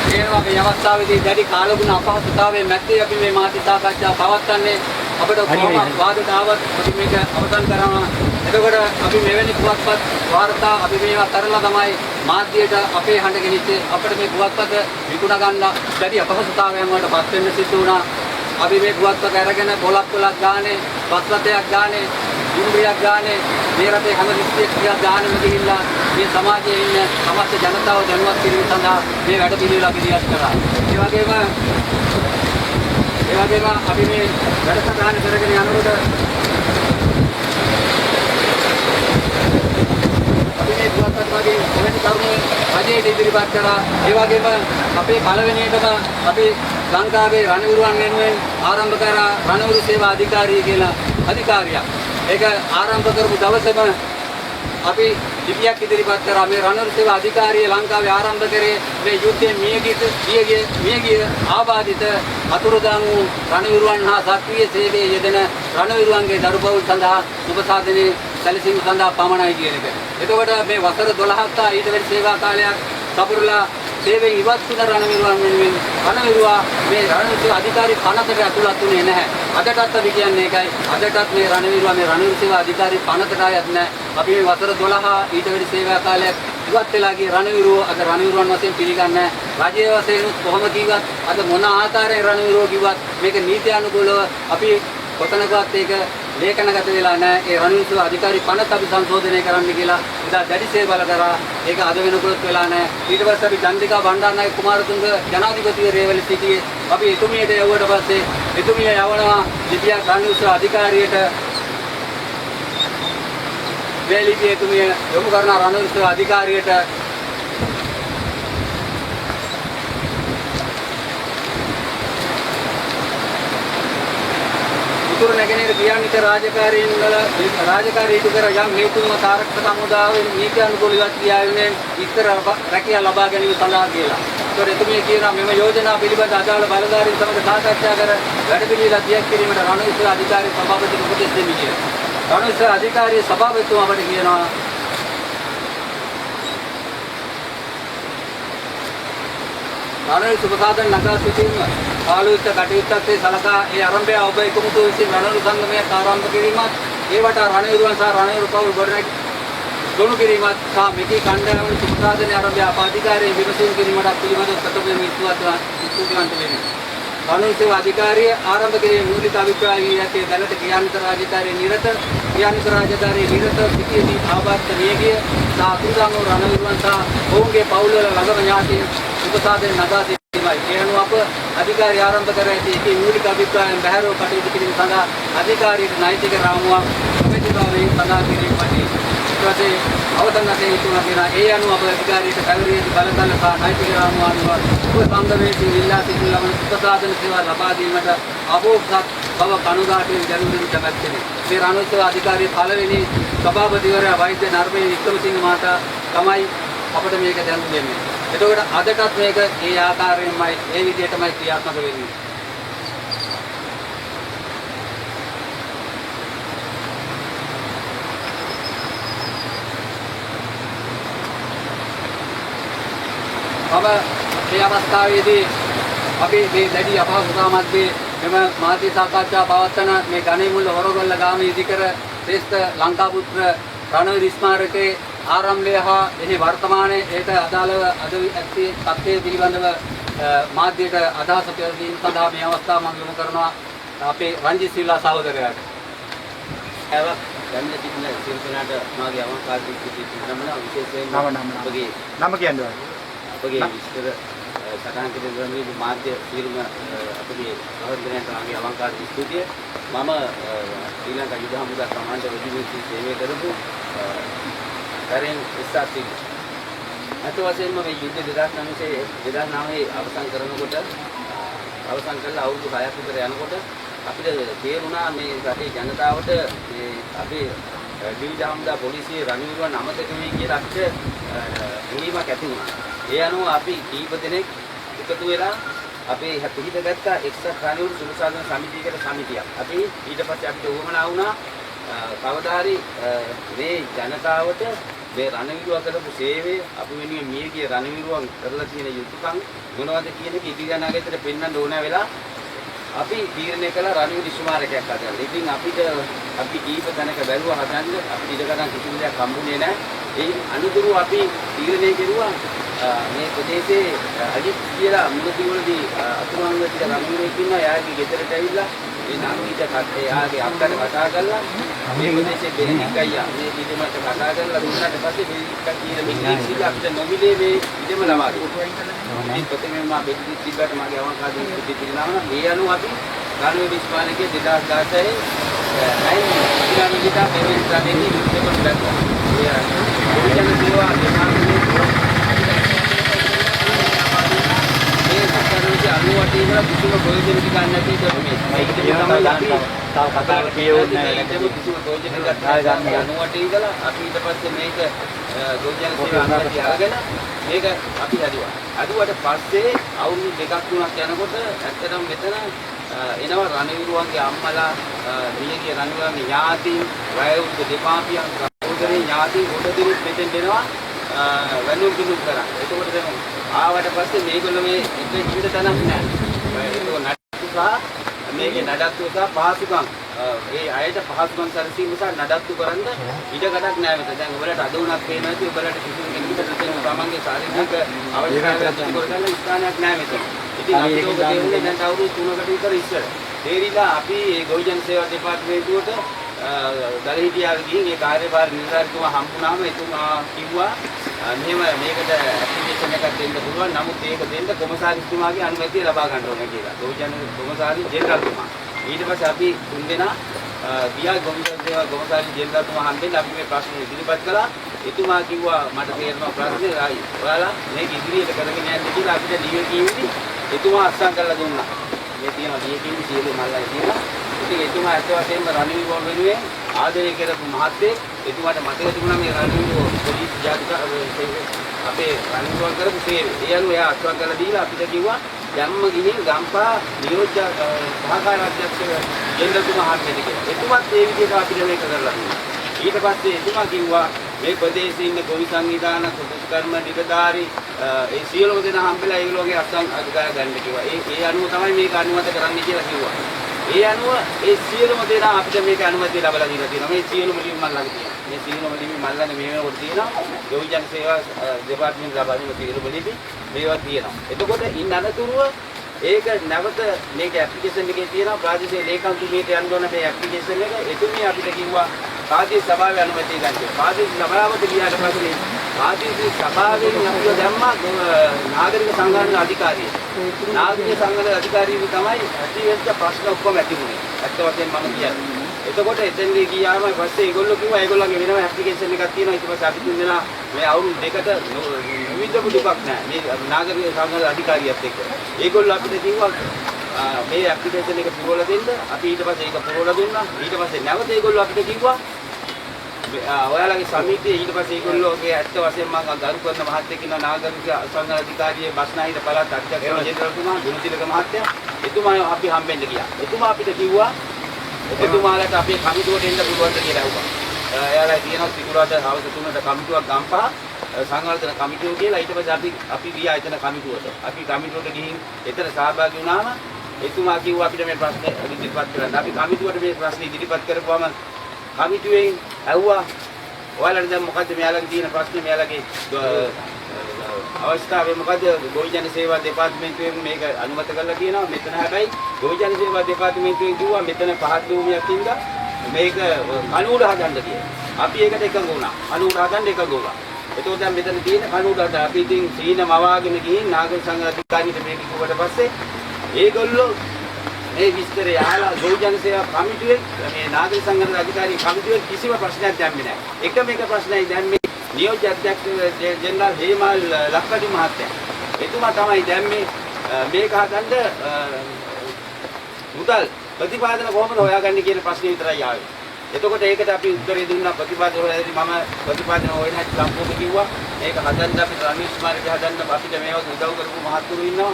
Speaker 2: තේරෙනවා මේ අවස්ථාවේදී දැඩි කාලගුණ අපහසුතාවයේ මැද්දේ අපි මේ මාධ්‍ය සාකච්ඡා පවත්වන්නේ. අපිට කොහොම වාදයට ආවත් අපි මේක අවසන් කරනවා. එතකොට අපි මෙවැනි පුවත්පත් වාර්තා අපි මේවා කරලා තමයි මාධ්‍යයට අපේ හඬ ගෙනිච්චේ. අපිට මේ පුවත්පත විකුණ ගන්න දැඩි අපහසුතාවයන් වලට පත් වෙන්න සිදු වුණා. අපි මේ පුවත්පත අරගෙන පොලක් ගානේ, බස් රථයක් ගානේ, ඉන්ද්‍රියක් ගානේ මේ රටේ හැම දිස්ත්‍රික්කයක් ගානෙම ගිහිල්ලා මේ සමාජයේ ඉන්න සමස්ත ජනතාව දැනුවත් කිරීම සඳහා මේ වැඩ පිළිවෙල අපි දියත් කරා. ඒ වගේම අපි මේ වැඩසටහන කරගෙන යනකොට අපි මේ පුවත්පත් වගේ එවැනි කරුණු රජයට ඉදිරිපත් කරා. ඒ වගේම අපේ පළවෙනියටම අපි ලංකාවේ රණවිරුවන් වෙනුවෙන් ආරම්භ කරා රණවිරු සේවා අධිකාරිය කියලා අධිකාරියක්. ඒක ආරම්භ කරපු දවසේම අපි ලිපියක් ඉදිරිපත් කරා. මේ රණවිරු සේවා අධිකාරිය ලංකාවේ ආරම්භ කරේ මේ යුද්ධයේ මියගිය ආබාධිත අතුරුදන් වූ රණවිරුවන් හා සක්‍රීය සේවයේ යෙදෙන රණවිරුවන්ගේ දරුපවුල් සඳහා සුබසාධනයේ සැලසීම සඳහා පමණයි කියන එක. එතකොට මේ වසර 12ක් ඊට වැඩි සේවා කාලයක් සපුරලා සේවයෙන් ඉවත් වුණ රණවිරුවන් වෙනුවෙන් රණවිරුවා මේ රණවිරු අධිකාරී පනතට ඇතුළත් වුණේ නැහැ. අදටත් අපි කියන්නේ ඒකයි. අදටත් මේ රණවිරුවා මේ රණවිරු සේවා අධිකාරී පනතට ආයත් නැහැ. අපි මේ වසර 12 ඊට වැඩි සේවා කාලයක් ඉවත් වෙලා ගිය රණවිරුවෝ අද රණවිරුවන් වශයෙන් පිළිගන්නේ නැහැ. රජයේ වශයෙන් කොහොම කිව්වත් අද මොන ආකාරයෙන් රණවිරුවෝ කිව්වත් මේක නීත්‍යානුකූලව අපි කොතනකවත් ඒක ලේඛනගත වෙලා නැහැ. ඒ රණවිරු අධිකාරී පනත අපි සංශෝධනය කරන්න කියලා ඉදා දැඩිසේ බල කරා. ඒක අද වෙනකොට වෙලා නැහැ. ඊට පස්සේ අපි චන්ද්‍රිකා බණ්ඩාරනායක කුමාරතුංග ජනාධිපතිවරයෙවලි සිටියේ. අපි එතුමියට යවුවට පස්සේ එතුමිය යවනවා ලිපියක් රණවිරු අධිකාරියට. මේ ලිපිය එතුමිය යොමු කරන රණවිරු අධිකාරියට උතුරු නැගෙනහිර ක්‍රියාන්විත රාජකාරීන් වල රාජකාරී ඉටු කර යම් හේතුන්ම තාරක සමුදායෙන් නීති අනුකූලව ක්‍රියාවෙන් ඉස්තර රැකියාව ලබා ගැනීම සඳහා කියලා. ඒතර එතුමිය කියනවා මෙම යෝජනා පිළිබඳ අදාළ බලධාරීන් සමග සාකච්ඡා කර වැඩපිළිවෙල දියත් කිරීමට රණවිස්ස අධිකාරී සභාපතිට උපදෙස් දෙමි කියලා. රණවිස්ස අධිකාරී සභාපතිතුමා අපට කියනවා රණවිල් සුබසාදන නගා සිටීම ආලෝචිත කටයුත්තක් සලකා ඒ ආරම්භය ඔබ එකමුතු විසින් රණවිල් සංගමයක් ආරම්භ කිරීමත් ඒවට රණවිරුවන් සහ රණවිරු පවුල් ගොනු කිරීමත් සහ මෙකී කණ්ඩායම සුබසාදන ආරම්භය අධිකාරියෙන් විමසීම් කිරීමට පිළිබඳව ප්‍රථම ස්තුතිවන්ත වෙනවා. රණවිල් සේවා අධිකාරිය ආරම්භ කිරීමේ මූලික අභිප්‍රාය වියතේ දැනට ක්‍රියාන්විත රාජකාරිය නිරත සිටියේදී ආබාධ නියගිය සහ අතුරුදන් වූ රණවිරුවන් සහ ඔවුන්ගේ පවුල් වල ළඟම ඥාතීන් උපසාදෙන් නගා සිටීමයි. ඒ අනුව අප අධිකාරිය ආරම්භ කර ඇති එකී මූලික අභිප්‍රායන් බැහැරව කටයුතු කිරීම සඳහා අධිකාරියට නෛතික රාමුවක් ප්‍රතිභාවයෙන් සඳහා කිරීමයි. ඊපස්සේ අවසන් වශයෙන් තුනක් වෙනා ඒ අනුව අප අධිකාරියට පැවරියදී බලතල සහ නෛතික රාමුව අනුව උපසංගමයේ ඉල්ලා සිටින ලබන උපසාදන සේවා ලබා දීමට අවෝක්ෂත් බව කණුගාටුවෙන් දැනුම් දෙන කැමැත්තෙමි. මේ රණවිස්ස අධිකාරියේ පළවෙනි සභාපතිවරයා වෛද්‍ය නර්මේ වික්‍රමසිංහ මහතා තමයි අපට මේක දැනුම් දෙන්නේ. එතකොට අදටත් මේක ඒ ආකාරයෙන්මයි ඒ විදිහටමයි ක්‍රියාත්මක වෙන්නේ. මේ අවස්ථාවේදී අපි මේ දැඩි අපහසුතා මැද්දේ මෙම මාධ්‍ය සාකච්ඡා පවත්වන මේ ගණේමුල්ල හොරගොල්ල ගාමේ ඉදිකර ශ්‍රේෂ්ඨ ලංකාපුත්‍ර රණවිල් ස්මාරකයේ ආරම්භය හා එහි වර්තමානයේ ඒට අදාළව අද ඇත්තේ තත්ත්වය පිළිබඳව මාධ්‍යයට අදහස පැවැදීම සඳහා මේ අවස්ථාව මම යොමු කරනවා අපේ රංජිත් සිල්වා සහෝදරයාට.
Speaker 3: දැන් තිබුණ සිල්පනාට මාගේ අවකාශී කිසිම විශේෂයෙන්ම ඔබගේ
Speaker 5: නම කියන්නේ
Speaker 3: ඔබගේ විස්තර සටහන් කිරීම මේ මාධ්‍ය සියලුම අපගේ සහෝදරයන්ට මාගේ අවකාශී ස්තුතිය. මම ශ්‍රී ලංකා යුද හමුදා කමාන්ඩර් රෙජිමන්ට් සේවය කරපු කරෙන් ඉස්සාති අත වශයෙන්ම මේ යුද්ධ 2009 අවසන් කරනකොට අවසන් කළා අවුරුදු 6ක් විතර යනකොට අපිට තේරුණා මේ රටේ ජනතාවට මේ අපේ විවිධ හමුදා පොලිසිය රණවිරුවන් අමතක වෙයි කියලා අපිට හිණීමක් ඇති වුණා. ඒ අනුව අපි කීප දෙනෙක් එකතු වෙලා අපේ පිළිපැදගත්ත එක්සත් රණවිරු සුබසාදන සමිතියකට සමිතියක්. අපි ඊට පස්සේ අපිට උවමනා වුණා කවදා හරි මේ ජනතාවට මේ රණවිරුවා කරපු සේවය අපි වෙනුවෙන් මියගිය රණවිරුවන් කරලා තියෙන යුතුයකම් මොනවද කියන එක ඉදිරි අනාගතයට පෙන්වන්න ඕන වෙලා අපි තීරණය කළා රණවිරු ස්මාරකයක් හදන්න. ඉතින් අපි කීප තැනක බැලුවා හදන්න අපිට ඉඩකඩම් කිසිම දෙයක් හම්බුනේ නැහැ. ඒ අනුතුරු අපි තීරණය කෙරුවා මේ ප්‍රදේශයේ අජිත් කියලා මුලතිවලදී අතුරුංග කියලා රණවිරුවෙක් ඉන්නවා. එයාගේ ගෙදරට ඇවිල්ලා මේ නාමීට එයාගේ අක්කට කතා කරලා මේ ප්‍රදේශයේ බෙහෙනික් අයියා මේ ඉදමට කතා කරලා දුන්නාට පස්සේ බෙහෙනික් කියලා මිනිස්සු ඉස්සෙල්ලා අපිට නොමිලේ මේ ඉදම ලබා දුන්නා. ඉතින් ප්‍රථමයෙන්ම මා බෙහෙනික් තිබ්බට මගේ අවකාශයෙන් ඉති පිළිනවන මේ අනුව අපි රණවිරු ස්මාරකයේ 2016 ඉතින් පෙරේන් රටේදී යුද්ධ කරලා ඒ ජන සේවා දෙපාර්තමේන්තුවේ අනුවටේ වල කිසිම ප්‍රයෝජනයක් ගන්න නැති ධර්මයේ. ඒක තමයි අපි තව කතාව කියවන්නේ නැහැ. කිසිම ප්‍රයෝජනයක් ගන්න අනුවටේ වල අපි ඊට පස්සේ මේක ගෝජන සේවා අනුවටි අරගෙන මේක අපි හදුවා. හදුවට පස්සේ අවුරුදු දෙකක් තුනක් යනකොට ඇත්තටම මෙතන එනවා රණවිරුවන්ගේ අම්මලා මියගිය රණවිරුවන්ගේ ඥාතීන් වයෝවෘද්ධ දෙමාපියන් සහෝදරේ ඥාතීන් ගොඩ දෙනෙක් මෙතෙන් දෙනවා වැඳුම් පිදුම් කරා. එතකොට දැන් ආවට පස්සේ මේගොල්ලෝ මේ ඉන්න තැනක් නැහැ. ඒක නඩත්තු සහ මේකේ නඩත්තු සහ පහසුකම් ඒ අයට පහසුකම් සැලසීම සහ නඩත්තු කරන්න ඉඩ ගඩක් නැහැ මෙතන. දැන් ඔයාලට අද උනක් පේනවා ඇති ඔයාලට කිසිම කෙනෙකුට තමන්ගේ ශාරීරික අවශ්‍යතාවය පුරා කරන්න ස්ථානයක් නැහැ මෙතන. ඉතින් අපි ඔබ දෙන්නේ දැන් අවුරුදු 3කට විතර ඉස්සර. තේරිලා අපි මේ ගොවිජන සේවා දෙපාර්තමේන්තුවට දලහිටියාගේ ගිහින් ඒ කාර්යභාර නිලධාරිතුමා හම්බුනාම එතුමා කිව්වා මෙහෙම මේකට ඇප්ලිකේෂන් එකක් දෙන්න පුළුවන්. නමුත් ඒක දෙන්න කොමසාරිස්තුමාගේ අනුමැතිය ලබා ගන්න ඕනේ කියලා. ගොවිජන කොමසාරි ජෙනරල්තුමා. ඊට පස්සේ අපි තුන්දෙනා ගියා ගොවිජන සේවා කොමසාරි ජෙනරල්තුමා හන්දෙන් අපි මේ ප්‍රශ්න ඉදිරිපත් කළා. එතුමා කිව්වා මට තේරෙනවා ප්‍රශ්නේ ඔයාලා මේක ඉදිරියට කරගෙන යන්න කියලා අපිට ලියුම් කිව්වි. එතුමා අස්සම් කරලා දුන්නා. මේ තියෙන ලියකින් සියලු මල්ලයි කියලා ඉතින් එතුමා ඇත්ත වශයෙන්ම රණවිරුවන් වෙනුවෙන් ආදරය කරපු මහත්තයෙක්. එතුමාට මතක තිබුණා මේ රණවිරුව පොලිස් ජාතික අපේ රණවිරුවන් කරපු සේවය. ඒ අනුව එයා අත්වක් කරලා දීලා අපිට කිව්වා යම්ම ගිහින් ගම්පා නියෝජ්‍ය සහකාර අධ්‍යක්ෂක ජෙනරල්තුමා හම්බෙන්න කියලා. එතුමාත් ඒ විදිහට අපිට මේක කරලා දුන්නා. ඊට පස්සේ එතුමා කිව්වා මේ ප්‍රදේශයේ ඉන්න ගොවි සංවිධාන කුදුස්කර්ම නිලධාරී ඒ සියලුම දෙනා හම්බෙලා ඒගොල්ලෝගේ අධිකාර ගන්න කිව්වා. ඒ අනුව තමයි මේක අනුමත කරන්න කියලා කිව්වා. ඒ අනුව ඒ සියලුම දෙනා අපිට මේක අනුමැතිය ලැබලා දීලා තියෙනවා. මේ සියලුම ලියුම් මල් ළඟ තියෙනවා. මේ සියලුම ලියුම් මල් ළඟ මේ වෙනකොට තියෙනවා. ගොවි ජන සේවා දෙපාර්තමේන්තුව ලබා දීන සියලුම ලිපි මේවා තියෙනවා. එතකොට ඉන්න අනතුරුව ඒක නැවත මේක ඇප්ලිකේෂන් එකේ තියෙනවා. ප්‍රාදේශීය ලේකම්තුමියට යන්න ඕන මේ ඇප්ලිකේෂන් එක. එතුමිය අපිට කිව්වා ප්‍රාදේශීය සභාවේ අනුමැතිය ගන්න. ප්‍රාදේශීය සභාවට ගියාට පස්සේ ප්‍රාදේශීය සභාවෙන් අපිව දැම්මා නාගරික සංගණන අධිකාරිය. නාගරික සංගණන අධිකාරිය තමයි ඇතිවෙච්ච ප්‍රශ්න ඔක්කොම ඇතිුනේ. ඇත්ත වශයෙන්ම මම කියන්නේ. එතකොට එතෙන්දී ගියාම පස්සේ ඒගොල්ලෝ කිව්වා ඒගොල්ලන්ගේ වෙනම ඇප්ලිකේෂන් එකක් තියෙනවා. ඊට පස්සේ අපි තුන්දෙනා මේ අවුරුදු දෙකට විවිධ දුකක් නැහැ. මේ නාගරික සංගණන අධිකාරියත් එක්ක. ඒගොල්ලෝ අපිට කිව්වා මේ ඇප්ලිකේෂන් එක පුරවලා දෙන්න. අපි ඊට පස්සේ ඒක පුරවලා දුන්නා. ඊට පස්සේ නැවත ඒගොල්ලෝ අපිට කිව්වා ඔයාලගේ සමිතියේ ඊට පස්සේ ඒගොල්ලෝගේ ඇත්ත වශයෙන්ම මම ගරු කරන මහත්තයෙක් ඉන්නවා නාගරික සංගණන අධිකාරියේ බස්නාහිර පළාත් අධ්‍යක්ෂ ජෙනරල්තුමා ගුණතිලක මහත්තයා. එතුමා අපි හම්බෙන්න ගියා. එතුමා අපිට කිව්වා එතුමාලට අපේ කමිටුවට එන්න පුළුවන්ද කියලා ඇහුවා. එයාලා කියනවා සිකුරාදා හවස 3ට කමිටුවක් ගම්පහ සංවර්ධන කමිටුව කියලා. ඊට පස්සේ අපි ගියා එතන කමිටුවට. අපි කමිටුවට ගිහින් එතන සහභාගී වුණාම එතුමා කිව්වා අපිට මේ ප්‍රශ්නේ ඉදිරිපත් කරන්න. අපි කමිටුවට මේ ප්‍රශ්නේ ඉදිරිපත් කරපුවම කමිටුවෙන් ඇහුවා ඔයාලට දැන් මොකද්ද මෙයාලගේ තියෙන ප්‍රශ්නේ මෙයාලගේ අවස්ථාවේ මොකද්ද ගොවි ජන සේවා දෙපාර්තමේන්තුවෙන් මේක අනුමත කරලා කියනවා. මෙතන හැබැයි ගොවි ජන සේවා දෙපාර්තමේන්තුවෙන් කිව්වා මෙතන පහත් භූමියක් ඉඳලා මේක කණුඩ හදන්න කියලා. අපි ඒකට එකඟ වුණා. කණුඩ හදන්න එකඟ වුණා. එතකොට දැන් මෙතන තියෙන කණුඩ හද අපි ඉතින් සීන මවාගෙන ගිහින් නාගරික සංගණන අධිකාරියට මේක කිව්වට පස්සේ ඒගොල්ලෝ මේ විස්තරය අහලා ගොවි ජන සේවා කමිටුවේ මේ නාගරික සංගණන අධිකාරිය කමිටුවේ කිසිම ප්‍රශ්නයක් දැම්මේ නැහැ. එකම එක ප්‍රශ්නයි දැම්මේ නියෝජ්‍ය අධ්‍යක්ෂ ජෙනරල් හේමල් ලක්කඩි මහත්තයා. එතුමා තමයි දැම්මේ මේක හදන්න මුදල් ප්‍රතිපාදන කොහොමද හොයාගන්නේ කියන ප්‍රශ්නේ විතරයි ආවේ. එතකොට ඒකට අපි උත්තරේ දුන්නා ප්‍රතිපාදන හොයද්දී මම ප්‍රතිපාදන හොයන හැටි සම්පූර්ණ කිව්වා. මේක හදන්න අපිට රණීස් මාර්ගය හදන්න අපිට මේවා උදව් කරපු මහත්තුරු ඉන්නවා.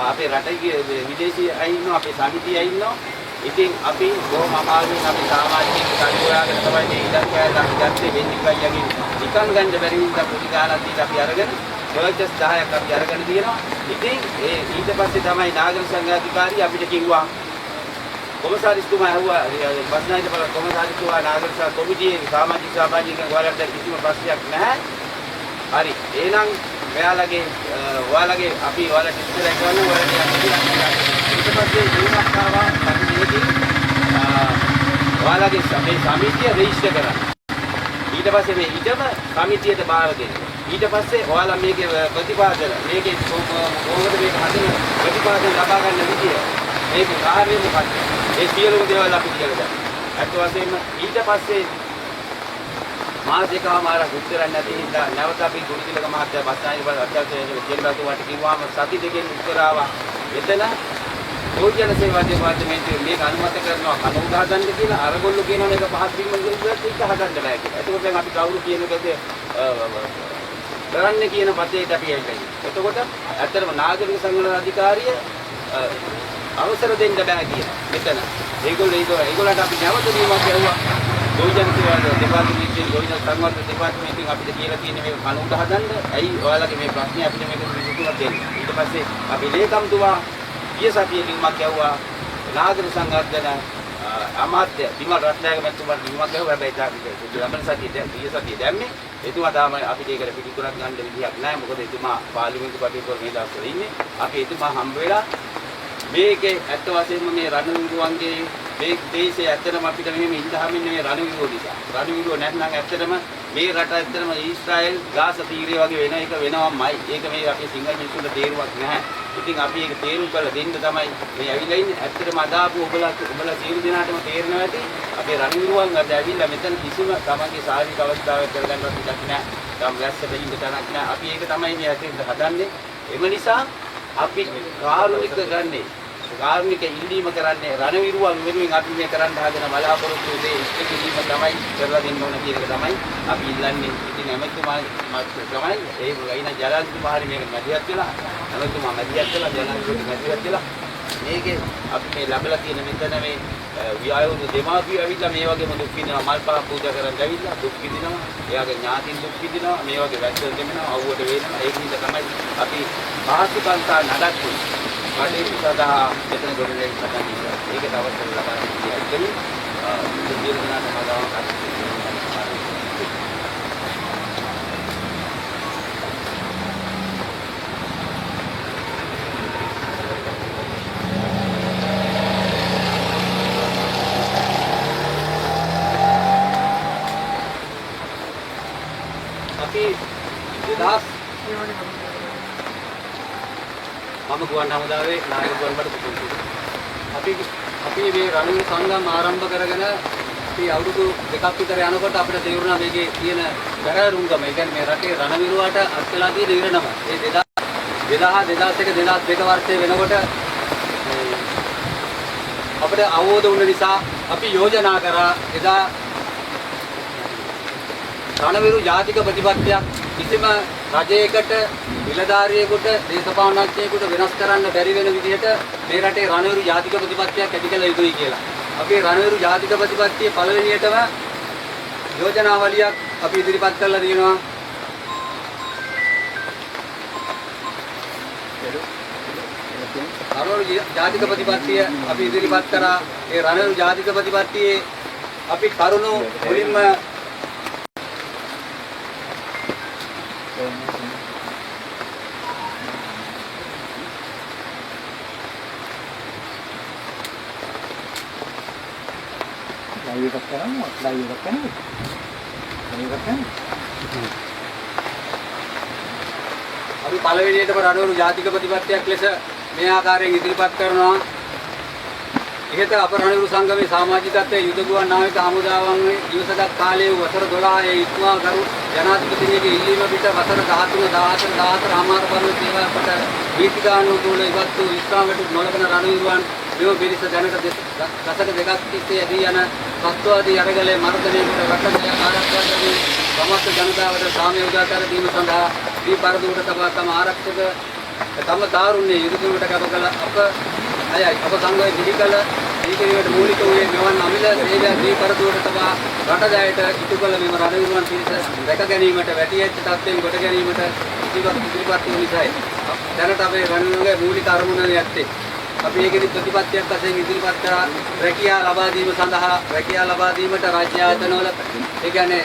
Speaker 3: අපේ රටේ විදේශී අය ඉන්නවා. අපේ සමිතිය අය ඉන්නවා. ඉතින් අපි බොහොම අමාරුවෙන් අපි සමාජික කටයුතු තමයි මේ ඉඩම් කෑල්ල අපි ගත්තේ වෙන්නිකයියගේ නිකන් ගන්න බැරි වුණා ප්‍රතිගානක් දීලා අපි අරගෙන ප්‍රොජෙක්ට්ස් 10ක් අපි අරගෙන තියෙනවා. ඉතින් ඒ ඊට පස්සේ තමයි නාගරික සංගණන අධිකාරිය අපිට කිව්වා කොමසාරිස්තුමා ඇහුවා බස්නාහිර පළාත් කොමසාරිස්තුමා නාගරික කොමිටියේ සමාජික සහභාගීකම් වලට කිසිම ප්‍රශ්නයක් නැහැ. හරි. එහෙනම් ඔයාලගේ අපි ඔයාලට ඉස්සර කරන ඔයාලගේ ඊට පස්සේ දිනක් ආවා සමිතියේදී ඔයාලගේ මේ සමිතිය රෙජිස්ටර් කරන්න. ඊට පස්සේ මේ ඉඩම සමිතියට බාර දෙන්න. ඊට පස්සේ ඔයාලා මේකේ ප්‍රතිපාදන මේකේ කොහොමද මේක හදන ප්‍රතිපාදන ලබා ගන්න විදිය මේක කාර්යය මොකක්ද? ඒ සියලුම දේවල් අපි කියලා ගන්න. අත් වශයෙන්ම ඊට පස්සේ මාස එකමාරක් උත්තර නැති හින්දා නැවත අපි ගුණතිලක මහත්තයා බස්නාහිර පළාත් අධ්‍යක්ෂ ජෙනරල්තුමාට කිව්වාම සති දෙකකින් උත්තර ආවා. එතන ගොවිජන සේවා දෙපාර්තමේන්තුවේ මේක අනුමත කරනවා කණුඩ හදන්න කියලා. අරගොල්ලෝ කියනවා මේක පහත් වීම විදිහට එක හදන්න බෑ කියලා. එතකොට දැන් අපි කවුරු කියනකද කරන්නේ කියන පදේට අපි ඇවිල්ලා. එතකොට ඇත්තටම නාගරික සංගණන අධිකාරිය අවසර දෙන්න බෑ කියලා. මෙතන ඒගොල්ලන්ට අපි නැවත දීමක් කරුවා. ගොවිජන සේවා දෙපාර්තමේන්තුවේ ගොවිජන සංවර්ධන දෙපාර්තමේන්තුවෙන් අපිට කියලා තියෙන මේක කණුඩ හදන්න. ඇයි ඔයාලගේ මේ ප්‍රශ්නේ අපිට මේක විසඳුමක් දෙන්න. ඊට පස්සේ අපි ලේකම්තුමා ඊය සතියේ ලියුමක් යවුවා නාගරික සංවර්ධන අමාත්‍ය විමල් රත්නායක මැතිතුමාට ලියුමක් යවුවා. හැබැයි ඊට සතියේ දැම්මේ එතුමා තාම අපිට ඒකට පිටිතුරක් ගන්න විදියක් නැහැ. මොකද එතුමා පාර්ලිමේන්තු කටයුතු වල මේ දවස්වල ඉන්නේ. අපි එතුමා හම්බ වෙලා මේකේ ඇත්ත වශයෙන්ම මේ රණවිරුවන්ගේ මේ දේශයේ ඇත්තටම අපිට මෙහෙම ඉඳහමින් මේ රණවිරුව නිසා. රණවිරුව නැත්නම් ඇත්තටම මේ රට ඇත්තටම ඊශ්‍රායල් ගාස තීරය වගේ වෙන එක වෙනවමයි. ඒක මේ අපේ සිංහල මිනිස්සුන්ට තේරුවක් නැහැ. ඉතින් අපි ඒක තේරුම් කරලා දෙන්න තමයි මේ ඇවිල්ලා ඉන්නේ. ඇත්තටම අදාපු ඔබලා සියලු දෙනාටම තේරෙනවා ඇති. අපේ රණවිරුවන් අද ඇවිල්ලා මෙතන කිසිම තමන්ගේ ශාරීරික අවස්ථාවක් කරගන්නවත් ඉඩක් නැහැ. තම වැස්සට ඉන්න තැනක් නැහැ. අපි ඒක තමයි මේ ඇතුළේ හදන්නේ. එම නිසා අපි කාරුණික ගන්නේ කාර්මික ඉල්ලීම කරන්නේ රණවිරුවන් වෙනුවෙන් අපි මේ කරන්න හදන බලාපොරොත්තු දේ ඉෂ්ට කිරීම තමයි කරලා දෙන්න ඕන කියන එක තමයි අපි ඉල්ලන්නේ. ඉතින් ඇමතුමා තමයි ඒ වයින් ජනාධිපතිතුමාහරි මේක මැදිහත් වෙලා ඇමතුමා මැදිහත් වෙලා ජනාධිපති මැදිහත් වෙලා මේකේ අපි මේ ලැබලා තියෙන මෙතන මේ ව්‍යායෝධ දෙමාපියෝ ඇවිල්ලා මේ වගේම දුක් විඳිනවා මල් පහ පූජා කරන් ඇවිල්ලා දුක් විඳිනවා එයාගේ ඥාතින් දුක් විඳිනවා මේ වගේ වැස්සෙන් දෙමනවා අවුවට වේනවා ඒක නිසා තමයි අපි පහසුකම්තා නඩත්තු කටයුතු සඳහා මෙතන ගොඩනැගෙන පටන් ගන්නවා. ඒකට අවසර ලබා දෙන්නේ සියලුනාට මදාව අපි 2000 මම ගුවන් හමුදාවේ නායක ගුවන්පත පුදුමයි. අපි මේ රණවිරු සංගම් ආරම්භ කරගෙන අපි අවුරුදු දෙකක් විතර යනකොට අපිට තේරුණා මේකේ තියෙන බැරෑරුම්කම. ඒ කියන්නේ මේ රටේ රණවිරුවට අත්දලා තියෙන ඉරණම. ඒ 2001 2002 වර්ෂයේ වෙනකොට අපිට අවබෝධ වුණ නිසා අපි යෝජනා කරා එදා රණවිරු ජාතික ප්‍රතිපත්තියක් කිසිම රජයකට විලදාරියෙකුට දේශපාලනඥයෙකුට වෙනස් කරන්න බැරි වෙන විදිහට මේ රටේ රණවිරු ජාතික ප්‍රතිපත්තියක් ඇති කළ යුතුයි කියලා. අපි රණවිරු ජාතික ප්‍රතිපත්තියේ පළවෙනියටම යෝජනාවලියක් අපි ඉදිරිපත් කරලා තියෙනවා. රණවිරු ජාතික ප්‍රතිපත්තිය අපි ඉදිරිපත් කරා. ඒ රණවිරු ජාතික ප්‍රතිපත්තියේ අපි කරුණු මුලින්ම අපි පළවෙනියටම රණවිරු ජාතික ප්‍රතිපත්තියක් ලෙස මේ ආකාරයෙන් ඉදිරිපත් කරනවා. ඉහත අප රණවිරු සංගමේ සමාජිකත්වයේ යුද ගුවන් නාවික හමුදාවන්ගේ ඉවසගත් කාලයේ වසර 12 ඉක්මවා කරු ජනාධිපතිනියගේ ඉල්ලීම පිට වසර 13 14 14 හමාර පරිදි සේවාවට නීතිකානුකූල ඉවත් වූ ඉස්ලාමයට නොලබන රණවිරුවන් මෙව පිරිස දැනට දශක දෙකක් තිස්සේ ඇදී යන සත්වාදී අරගලයේ මර්ධනයකට රටේ ආරක්ෂා කරමින් සමස්ත ජනතාවට සාමය උදා කර දීම සඳහා දී පරදුවට තබා තම ආරක්ෂක තම දාරුණ්‍ය යුතුයකට කැප කළ අප සංඝයේ පිළිකල දීකිරීමට මූලික වූයේ මෙවන් අමිල සේවය දී පරදුවට තබා රට දැයට ඉටු කළ මෙම රණවිරුවන් පිරිස රැක ගැනීමට වැටිච්ච තත්ත්වයෙන් කොට ගැනීමට ඉදිරිපත් වූ නිසායි. දැනට අපේ රණවිරුන්ගේ මූලික අරමුණ යත්තේ අපි ඒකෙදි ප්‍රතිපත්තියක් වශයෙන් ඉදිරිපත් කරා රැකියාව ලබා දීම සඳහා රැකියාව ලබා දීමට රාජ්‍ය ආයතනවල ඒ කියන්නේ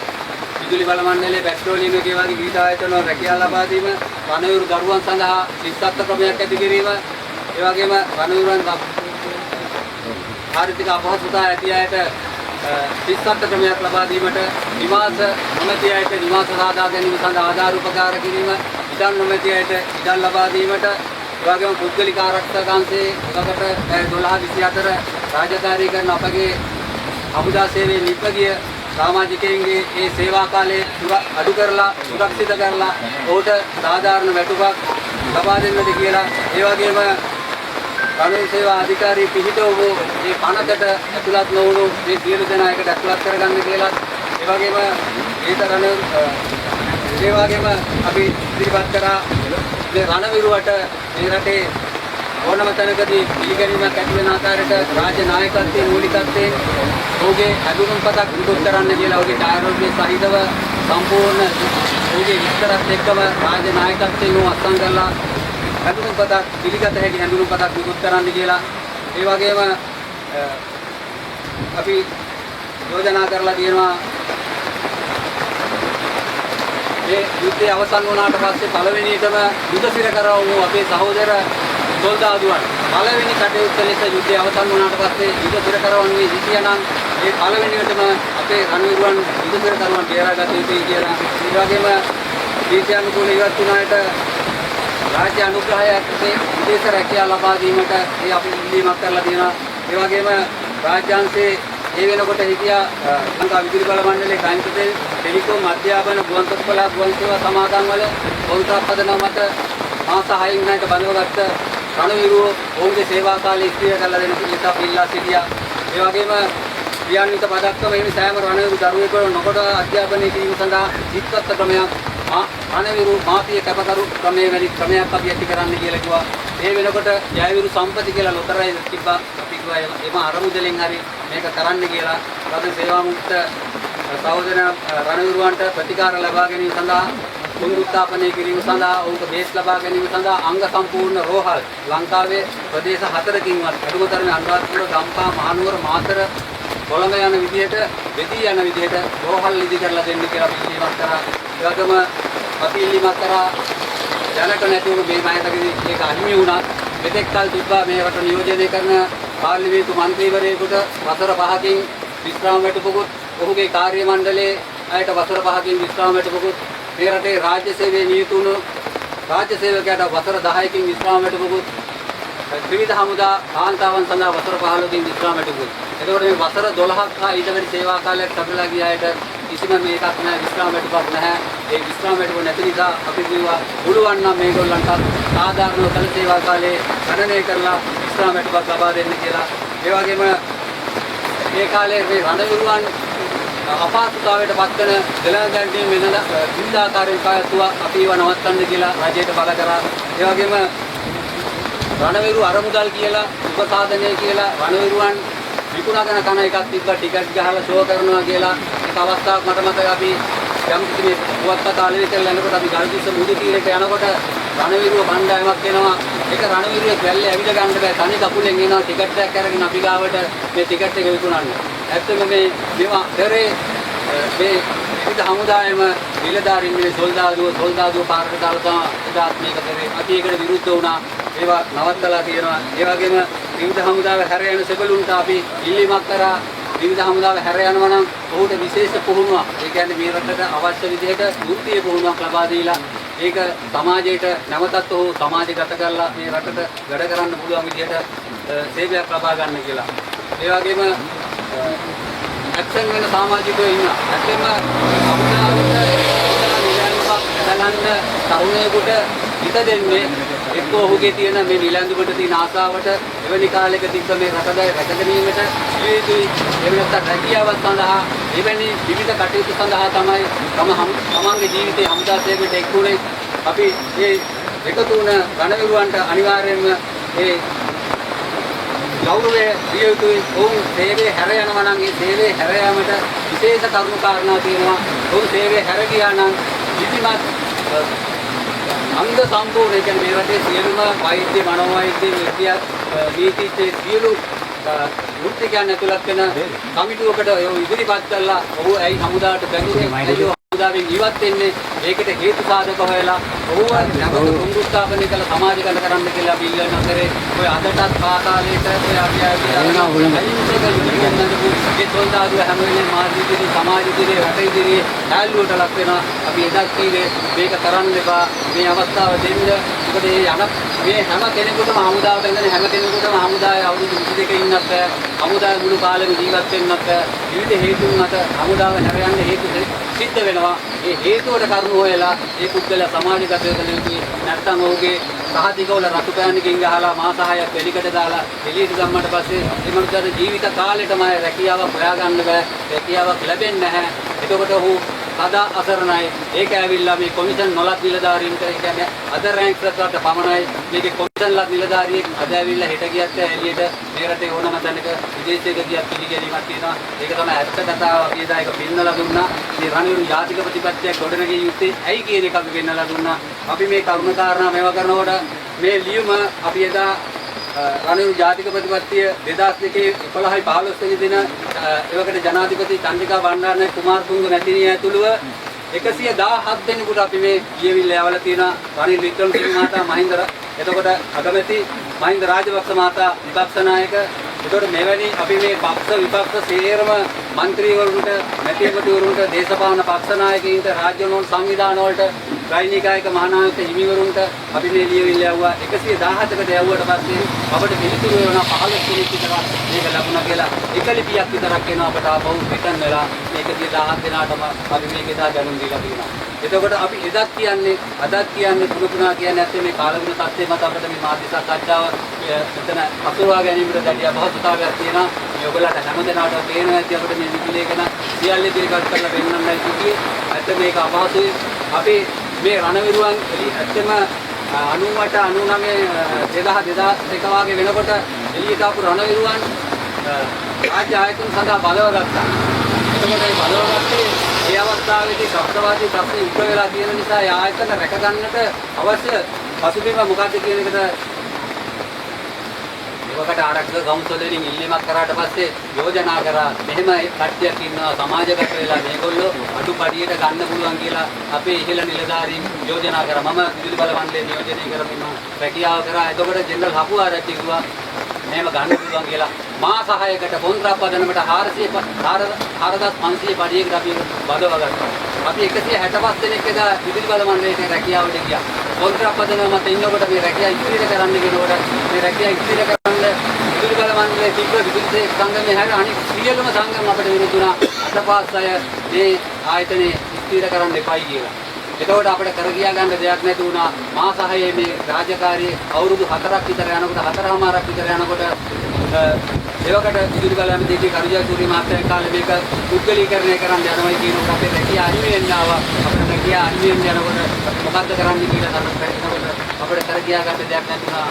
Speaker 3: විදුලි බල මණ්ඩලයේ පෙට්‍රෝලියම් එකේ වගේ විවිධ ආයතනවල රැකියාව ලබා දීම රණවිරු දරුවන් සඳහා ශිෂ්‍යත්ව ක්‍රමයක් ඇති කිරීම ඒ වගේම රණවිරුවන් ආර්ථික අපහසුතාව ඇති අයට ශිෂ්‍යත්ව ක්‍රමයක් ලබා දීමට නිවාස නොමැති අයට නිවාස සාදා ගැනීම සඳහා ආධාර උපකාර කිරීම ඉඩම් නොමැති අයට ඉඩම් ලබා දීමට වගේම පුද්ගලික ආරක්ෂක අංශයේ එකට 12/24 රාජකාරී කරන අපගේ හමුදා සේවයේ නිපගිය සමාජිකයන්ගේ ඒ සේවා කාලය අඩු කරලා සුරක්ෂිත කරලා ඔහුට සාධාරණ වැටුපක් ලබා දෙන්නද කියලා ඒ වගේම රණවිරු සේවා අධිකාරී පිහිටවූ මේ පනතට ඇතුළත් නොවුණු මේ සියලු දෙනා එකට ඇතුළත් කරගන්න කියලා ඒ වගේම ඒ වගේම අපි ඉදිරිපත් කරා මේ රණවිරුවට මේ රටේ ඕනම තැනකදී පිළිගැනීමක් ඇති වෙන ආකාරයට රාජ්‍ය නායකත්වයේ මූලිකත්වයෙන් ඔහුගේ අඳුරුම්පතක් නිකුත් කරන්න කියලා ඔහුගේ ඡායාරූපයේ සහිතව සම්පූර්ණ ඔහුගේ විස්තරත් එක්කම රාජ්‍ය නායකත්වයෙන් ඔහු අත්සන් කරලා අඳුරුම්පතක් පිළිගත හැකි අඳුරුම්පතක් නිකුත් කරන්න කියලා ඒ වගේම අපි යෝජනා කරලා තියෙනවා මේ යුද්ධය අවසන් වුණාට පස්සේ පළවෙනියටම යුද සිර කරවමු අපේ සහෝදර සොල්දාදුවන් පළවෙනි කටයුත්ත ලෙස යුද්ධය අවසන් වුණාට පස්සේ යුද සිර කරවන්නේ සිටියානම් ඒ පළවෙනියටම අපේ රණවිරුවන් යුද සිර කරවන්න බේරාගත යුතුයි කියලා. ඒ වගේම දේශානුකූල ඉවත් වුණාට රාජ්‍ය අනුග්‍රහයක් විදේශ රැකියාව ලබා දීමට ඒ අපි ඉල්ලීමක් කරලා තියෙනවා. ඒ වගේම රාජ්‍යාංශයේ ඒ වෙනකොට හිටියා ලංකා විදුලි බල මණ්ඩලයේ කාන්තිතේ ටෙලිකොම් අධ්‍යාපන ගුවන් තොටුපළ ගුවන් සේවා සමාගම් වල කොන්ත්‍රාත් පදනම මත මාස 6 වෙනිකට බඳවගත්ත
Speaker 2: රණවිරුව ඔවුන්ගේ සේවා කාලය ඉස්තිර කරලා දෙන පිළිස අපි ඉල්ලා සිටියා. ඒ වගේම ක්‍රියාන්විත පදක්කම එවැනි සෑම රණවිරු දරුවෙකුට නොකොට අධ්‍යාපනය කිරීම සඳහා සිත්වත් ක්‍රමයක් රණවිරු මාපිය කැපකරු ක්‍රමයේ වැනි ක්‍රමයක් අපි ඇති කරන්න කියලා කිව්වා. ඒ වෙනකොට ජයවිරු සම්පති කියලා ලොතරැයි තිබ්බා. අපි කිව්වා එම අරමුදලෙන් හරි මේක කරන්න කියලා. රට සේවා මුක්ත සහෝදර රණවිරුවන්ට ප්‍රතිකාර ලබා ගැනීම සඳහා පුනරුත්ථාපනය කිරීම සඳහා ඔවුන්ට බේස් ලබා ගැනීම සඳහා අංග සම්පූර්ණ රෝහල් ලංකාවේ ප්‍රදේශ 4කින්වත් අඩුමතරමේ අනුරාධපුර, ගම්පහ, මහනුවර, මාතර, කොළඹ යන විදිහට බෙදී යන විදිහට රෝහල් ඉදි කරලා දෙන්න කියලා අපි ඉල්ලීමක් කරා. ඒ වගේම අපි ඉල්ලීමක් කරා දැනට නැතිව මේ මහතකදී ඒක අහිමි වුණා. මෙතෙක් කල තිබ්බා මේකට නියෝජනය කරන පාර්ලිමේන්තු මන්ත්‍රීවරයෙකුට වසර 5කින් විශ්‍රාම වැටුපකුත් ඔහුගේ කාර්ය මණ්ඩලයේ අයට වසර 5කින් විශ්‍රාම වැටුපකුත් මේ රටේ රාජ්‍ය සේවයේ නියුතු වුණු රාජ්‍ය සේවකයාට වසර 10කින් විශ්‍රාම වැටුපකුත් ත්‍රිවිධ හමුදා කාන්තාවන් සඳහා වසර 15කින් විශ්‍රාම වැටුපකුත්. එතකොට මේ වසර 12ක් හා ඊට වැඩි සේවා කාලයක් ලැබලා ගිය අයට කිසිම මේකක් නැහැ, විශ්‍රාම වැටුපක් නැහැ. ඒ විශ්‍රාම වැටුප නැති නිසා අපි කිව්වා පුළුවන් නම් මේගොල්ලන්ට සාධාරණ කළ සේවා කාලේ ගණනය කරලා විශ්‍රාම වැටුපක් ලබා දෙන්න කියලා. ඒ වගේම මේ කාලේ මේ රණවිරුවන් අපහසුතාවයට පත්වන දෙලන ගැන්ටීම් වෙනද විවිධාකාරයෙන් පායතුවා අපිව නවත්තන්න කියලා රජයට බල කරා. ඒ වගේම රණවිරු අරමුදල් කියලා උපසාධනය කියලා රණවිරුවන් විකුණගෙන කන එකක් තිබ්බා. ටිකට් ගහලා ෂෝ කරනවා කියලා එක අවස්ථාවක් මට මතකයි. අපි යම් කිසි මේ පුවත්පත ආලේඛ කරලා යනකොට අපි ගල්කිස්ස මුහුදු තීරයට යනකොට රණවිරුව බණ්ඩායමක් එනවා. ඒක රණවිරුවේ වැල්ලේ ඇවිද ගන්න බෑ. තනි කකුලෙන් එනවා ටිකට් එකක් අරගෙන අපි ගාවට මේ ටිකට් එක විකුණන්න. ඇත්තම මේවා දරේ මේ විවිධ හමුදායම නිලධාරීන් මේ සොල්දාදුව පාරට දාලා එදාත් මේක කරේ. අපි ඒකට විරුද්ධ වුණා. ඒවා නවත්තලා තියෙනවා. ඒ වගේම විවිධ හමුදාවේ හැර යන සෙබළුන්ට අපි ඉල්ලීමක් කරා. විවිධ හමුදාවේ හැර යනවා නම් ඔහුට විශේෂ පුහුණුවක්, ඒ කියන්නේ මේ රටට අවශ්‍ය විදිහට වෘත්තීය පුහුණුවක් ලබා දීලා ඒක සමාජයට නැවතත් ඔහු සමාජගත කරලා මේ රටට වැඩ කරන්න පුළුවන් විදිහට සේවයක් ලබා ගන්න කියලා. ඒ වගේම ඇක්ෂන් වෙන සමාජිකයෝ ඉන්නවා. ඇත්තම අමුදාවට තරුණයෙකුට හිත දෙන්නේ එක්ක ඔහුගේ තියෙන මේ නිලැඳුමට තියෙන ආසාවට එවැනි කාලයක තිබ්බ මේ රටදැයි රැකගැනීමට ජීවිතයි එවනත් රැකියාවක් සඳහා එවැනි විවිධ කටයුතු සඳහා තමයි තමන්ගේ ජීවිතේ හමුදා සේවයට එක්ුනේ. අපි මේ එකතු වුණ රණවිරුවන්ට අනිවාර්යයෙන්ම ඒ ගෞරවය දිය යුතුයි. ඔවුන් සේවයේ හැර යනවා නම් ඒ සේවයේ හැර යාමට විශේෂ කරුණු කාරණා තියෙනවා. ඔවුන් සේවයේ හැර ගියා නම් විධිමත් අංග සම්පූර්ණ, කියන්නේ මේ රටේ සියලුම වෛද්‍ය, මනෝවෛද්‍ය, නීතිඥ සියලු වෘත්තිකයන් ඇතුළත් වෙන කමිටුවකට ඉදිරිපත් කළා. ඔහු ඇයි හමුදාවට බැඳුනේ? ඇයි හමුදාවෙන් ඉවත් වෙන්නේ? ඒකට හේතු සාධක හොයලා ඔහුව නැවත පුනරුත්ථාපනය කළ සමාජගත කරන්න කියලා අපි ඉල්ලන අතරේ ඔය අදටත් පාතාලයට ඔය අපි ඒ සොල්දාදුව හැම වෙලේම මාධ්‍ය ඉදිරියේ, සමාජ ඉදිරියේ, රට ඉදිරියේ ඇල්ලුවට ලක් වෙනවා. අපි එදත් කීවේ මේක කරන්න එපා, මේ අවස්ථාව දෙන්න. මොකද මේ මේ හැම කෙනෙකුටම හමුදාවට එන හැම කෙනෙකුටම හමුදායේ අවුරුදු 22 ඉන්නත් බෑ. හමුදායේ මුළු කාලෙම ජීවත් වෙන්නත් බෑ. විවිධ හේතුන් මත හමුදාව හැර යන්න හේතු සිද්ධ වෙනවා. ඒ හේතුවට කරුණු හොයලා ඒ පුද්ගලයා සමාජගත කළ යුතුයි. නැත්නම් ඔහුගේ සහතිකවල රතු පෑනකින් ගහලා මාස 6ක් වෙලිකට දාලා එළියට දැම්මට පස්සේ ඒ මනුස්සයාට ජීවිත කාලෙටම රැකියාවක් හොයාගන්න බෑ. රැකියාවක් ලැබෙන්නේ නැහැ. එතකොට ඔහු සදා අසරණයි. ඒක ඇවිල්ලා මේ කොමිෂන් නොලත් නිලධාරීන්ට, ඒ කියන්නේ අද රැන්ක් රටට පමණයි මේකේ කොමිෂන්ලත් නිලධාරියෙක් අද ඇවිල්ලා හෙට ගියත් එළියට මේ රටේ ඕනම තැනක විදේශයක ගියත් පිළිගැනීමක් තියෙනවා. ඒක තමයි ඇත්ත කතාව. අපි එදා ඒක පෙන්නලා දුන්නා. මේ රණවිරු ජාතික ප්‍රතිපත්තියක් ගොඩනගිය යුත්තේ ඇයි කියන එක අපි පෙන්නලා දුන්නා. අපි මේ කරුණ කාරණා මේවා කරනකොට මේ ලියුම අපි එදා රණවිරු ජාතික ප්‍රතිපත්තිය 2002 11/15 වෙනි දින එවකට ජනාධිපති චන්ද්‍රිකා බණ්ඩාරනායක කුමාරතුංග මැතිණිය ඇතුළුව 117 දෙනෙකුට අපි මේ ලියවිල්ල යවලා තියෙනවා. රනිල් වික්‍රමසිංහ මහතා එතකොට අගමැති මහින්ද රාජපක්ෂ මහතා විපක්ෂ නායක. එතකොට මෙවැනි අපි මේ පක්ෂ විපක්ෂ සේරම മന്ത്രിවරුන්ට, මැතිවරණවරුන්ට, දේශපාලන පක්ෂ නායකයින්ට, රාජ්‍ය නෝන් සංවිධාන වලට, ගායනිකායක මහානායක හිමිවරුන්ට අපි මේ ලියවිල්ල යවුවා. 117කට යවුවට පස්සේ අපිට පිළිතුරු වෙන 15 කෙනෙක් විතර මේක ලැබුණා කියලා එක ලිපියක් විතරක් එනවා අපට ආපහු රිටර්න් වෙලා. 117 දෙනාටම අපි මේක දා දැනුම් දීලා තියෙනවා. එතකොට අපි එදත් කියන්නේ අදත් කියන්නේ පුදුනා කියන්නේ නැත්නම් මේ කාලගුණ තත්ත්වයේ මත අපිට මේ මාධ්‍ය සාකච්ඡාව මෙතන අසුරවා ගැනීමට දැඩි අපහසුතාවයක් තියෙනවා. මේ ඔයගොල්ලන්ට හැමදෙනාටම පේනවා ඇති අපිට මේ විපිලේකන සියල්ල පිළිගත් කරලා වෙන්නන්නයි කිව්වේ. ඇත්ත මේක අපහසුයි. අපි මේ රණවිරුවන් ඇත්තම 98 99 2002 වගේ වෙනකොට එළියට ආපු රණවිරුවන් රාජ්‍ය ආයතන සඳහා බලව ගත්තා. එතකොට මේ බලව ගත්තේ ඒ අවස්ථාවේදී ශබ්දවාදී ප්‍රශ්න ඉක්ම වෙලා තියෙන නිසා ඒ ආයතන රැක ගන්නට අවශ්‍ය පසුබිම මොකක්ද කියන එකට ඒවකට ආරක්ෂක කවුන්සිලෙන් ඉල්ලීමක් කරාට පස්සේ යෝජනා කරා මෙහෙම කට්ටියක් ඉන්නවා සමාජගත වෙලා මේගොල්ලෝ අඩුපඩියට ගන්න පුළුවන් කියලා අපේ ඉහළ නිලධාරීන් යෝජනා කරා. මම විදුලි බල මණ්ඩලයේ නියෝජනය කරමින් රැකියාව කරා. එතකොට ජෙනරල් හපු ආරච්චි කිව්වා මෙහෙම ගන්න පුළුවන් කියලා. මාස 6කට කොන්ත්‍රාත් පදනමට 4500 පඩියකට අපි බදව ගත්තා. අපි 165 දෙනෙක් එදා විදුලි බල මණ්ඩලයේ රැකියාවට ගියා. කොන්ත්‍රාත් පදනම මත ඉන්නකොට මේ රැකියාව ඉදිරියට කරන්න කියනකොට මේ රැකියාව ඉදිරියට කරන්න විදුලි බල මණ්ඩලයේ තිබ්බ විදුලි සංගමයේ හැර අනිත් සියලුම සංගම් අපිට විරුද්ධ වුණා. අටපාස් අය මේ ආයතනේ ඉදිරියට කරන්න එපයි කියලා. එතකොට අපිට කර ගියා ගන්න දෙයක් නැති වුණා. මාස 6 මේ රාජකාරියේ අවුරුදු 4ක් විතර යනකොට 4මාරක් විතර යනකොට ඒවකට විදුලි බල ඇමතිගේ කරුජාසූරි මහත්තයා කාලේ මේක පුද්ගලීකරණය කරන්න යනවා කියනකොට අපේ රැකියාව අනිවෙන්න ආවා. අපේ රැකියාව අනිවෙන්න යනකොට මොකද්ද කරන්න කියලා අපිට කර ගියා ගන්න දෙයක් නැති වුණා.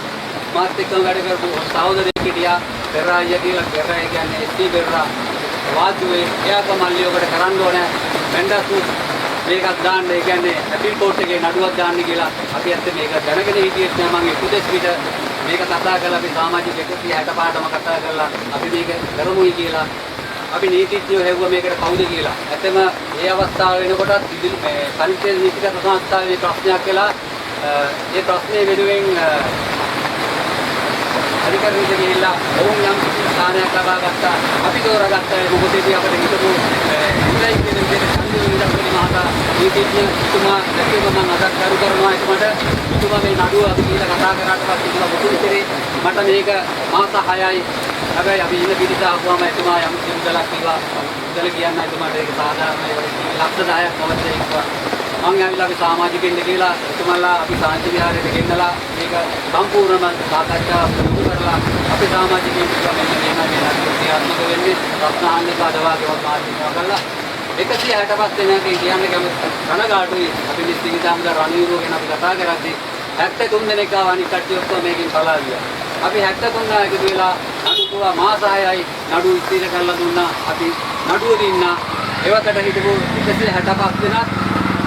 Speaker 2: මාත් එක්කම වැඩ කරපු සහෝදරයෙක් හිටියා පෙරායිය කියලා. පෙරායිය කියන්නේ එස්.ටී. පෙරා වාදුවේ එයාක මල්ලියකට කරන්න ඕනේ වෙන්ඩර්ස් මේකක් දාන්න. ඒ කියන්නේ ඇපිල් කෝට් එකේ නඩුවක් දාන්න කියලා අපි ඇත්ත මේක දැනගෙන හිටියෙත් නෑ. මම උපදෙස් පිට මේක කතා කරලා අපි සමාජික 165ටම කතා කරලා අපි මේක කරමුයි කියලා අපි නීතිඥයෝ හෙව්වා මේකට කවුද කියලා. ඇත්තම මේ අවස්ථාව වෙනකොටත් මේ පරිච්ඡේද නීතිගත සංස්ථාවේ ප්‍රශ්නයක් කළා. ඒ ප්‍රශ්නේ වෙනුවෙන් අධිකරණයට ගිහිල්ලා ඔවුන් යම් ස්ථානයක් ලබා ගත්තා. අපි තෝරාගත්තා. මොකදදී අපිට හිතපු ඉන්ද්‍රයි කියන විදිහට සංවිධානය මහතා නීතිඥතුමා දැකීම මම අදත් කරු කරනවා. එතුමා මේ නඩුව අපි කියලා කතා කරාට පස්සේ ඉතින් මුතුන්තරේ මට මේක මාස 6යි. හැබැයි අපි ඉන්න පිටිස ආවම එතුමා යම් සිංහලක් කිව්වා. ඉතල කියන්න එතුමාට ඒක සාධාරණයි. ලක්ෂ 10ක් අවශ්‍යයි කිව්වා. මම ඇවිල්ලා අපි සමාජිකින්ද කියලා එතුමාලා අපි සාංශ විහාරයට ගෙන්නලා මේක සම්පූර්ණම සාකච්ඡා කරලා අපි සමාජිකින් කිව්වා මෙන්න මේක ක්‍රියාත්මක වෙන්නේ ප්‍රශ්න අහන්න පාදවාගේවත් මාර්ගිකව කරලා 165 දෙනෙක් කියන්නේ කනගාටුයි. අපි මේ සිංහදාමද රණවිරුව ගැන අපි කතා කරද්දී 73 දෙනෙක් ආව අනිත් කට්ටිය ඔක්කොම මේකෙන් පලා ගියා. අපි 73 එකතු වෙලා නඩුවා මාස 6යි නඩු ඉස්තිර කරලා දුන්නා. අපි නඩුව දින්නා. ඒවකට හිටපු 165 දෙනා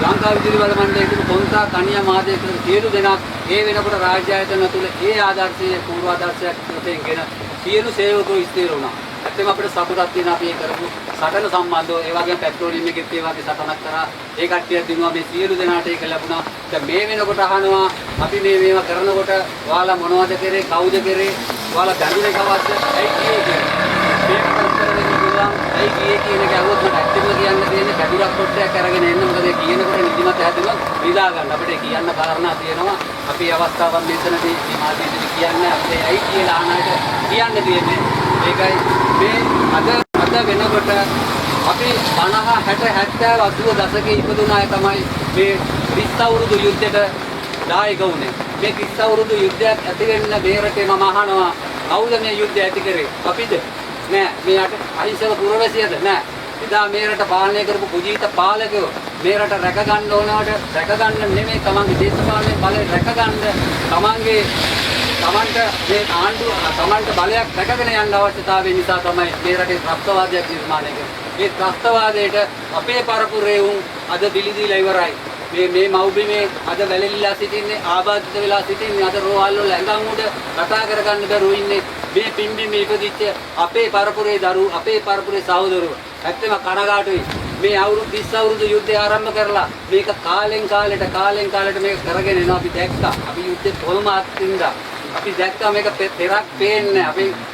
Speaker 2: ලංකා විදුලි බල මණ්ඩලයේ හිටපු කොන්තා කණියා මාදේ කියන සියලු දෙනා ඒ වෙනකොට රාජ්‍ය ආයතන තුල ඒ ආදර්ශයේ පූර්වාදර්ශයක් වශයෙන්ගෙන සියලු සේවකයෝ ඉස්තිර වුණා. ඇත්තම අපිට සතුටක් තියෙන අපි ඒ කරපු සටන සම්බන්ධව ඒ වගේම පෙට්‍රෝලියම් එකෙත් ඒ වගේ සටනක් කරා. ඒ කට්ටිය දිනුවා මේ සියලු දෙනාට ඒක ලැබුණා. දැන් මේ වෙනකොට අහනවා අපි මේවා කරනකොට ඔයාලා මොනවද කරේ කවුද කරේ ඔයාලා දැනුනේ කවද්ද ඇයි කියේ මේක උත්තර දෙන්න පුළුවන් ඇයි කියේ කියන එක අහුවොත් මට ඇත්තටම කියන්න තියෙන්නේ කැඩුරක් කොටයක් අරගෙන එන්න. මොකද ඒ කියනකොට නිදිමත හැදෙනවා විලා ගන්න. අපිට කියන්න කාරණා තියෙනවා. අපි අවස්ථාවක් මෙතනදී මේ මාධ්‍යයේදී කියන්නේ අපේ ඇයි කියලා අහනකට කියන්න තියෙන්නේ. ඒකයි මේ අද වෙනකොට අපි 50 60 70 80 දශකයේ ඉපදුන අය තමයි මේ 30 අවුරුදු යුද්ධයට දායක වුණේ. මේ 30 අවුරුදු යුද්ධයක් ඇති වෙන්න බේරටේ මම අහනවා කවුද මේ යුද්ධය ඇති කරේ? අපිද? නෑ. මේ අහිංසක පුරවැසියද? නෑ. එදා මේ රට පාලනය කරපු කුජීත පාලකයෝ මේ රට රැක ගන්න ඕනවට රැක ගන්න නෙමෙයි තමන්ගේ දේශපාලන බලය රැක ගන්න තමන්ට මේ ආණ්ඩුව තමන්ට බලයක් රැකගෙන යන්න අවශ්‍යතාවය නිසා තමයි මේ රටේ ත්‍රස්තවාදයක් නිර්මාණය කරන්නේ. මේ ත්‍රස්තවාදයට අපේ පරපුරේ වුන් අද බිලිදීලා ඉවරයි. මේ මව්බිමේ අද වැළලීලා සිටින්නේ ආබාධිත වෙලා සිටින්නේ අද රෝහල් වල ඇඟන් උඩ කතා කරගන්න බැරුව ඉන්නේ මේ පිම්බිමේ ඉපදිච්ච අපේ පරපුරේ දරුවෝ අපේ පරපුරේ සහෝදරයෝ. ඇත්තම කනගාටුයි. මේ අවුරුදු 30 අවුරුදු යුද්ධය ආරම්භ කරලා මේක කාලෙන් කාලෙට මේක කරගෙන යනවා. අපි දැක්කා. අපි යුද්ධේ කොහොම අත්ින්දා. අපි දැක්කා මේක පෙරක් පේන්නේ.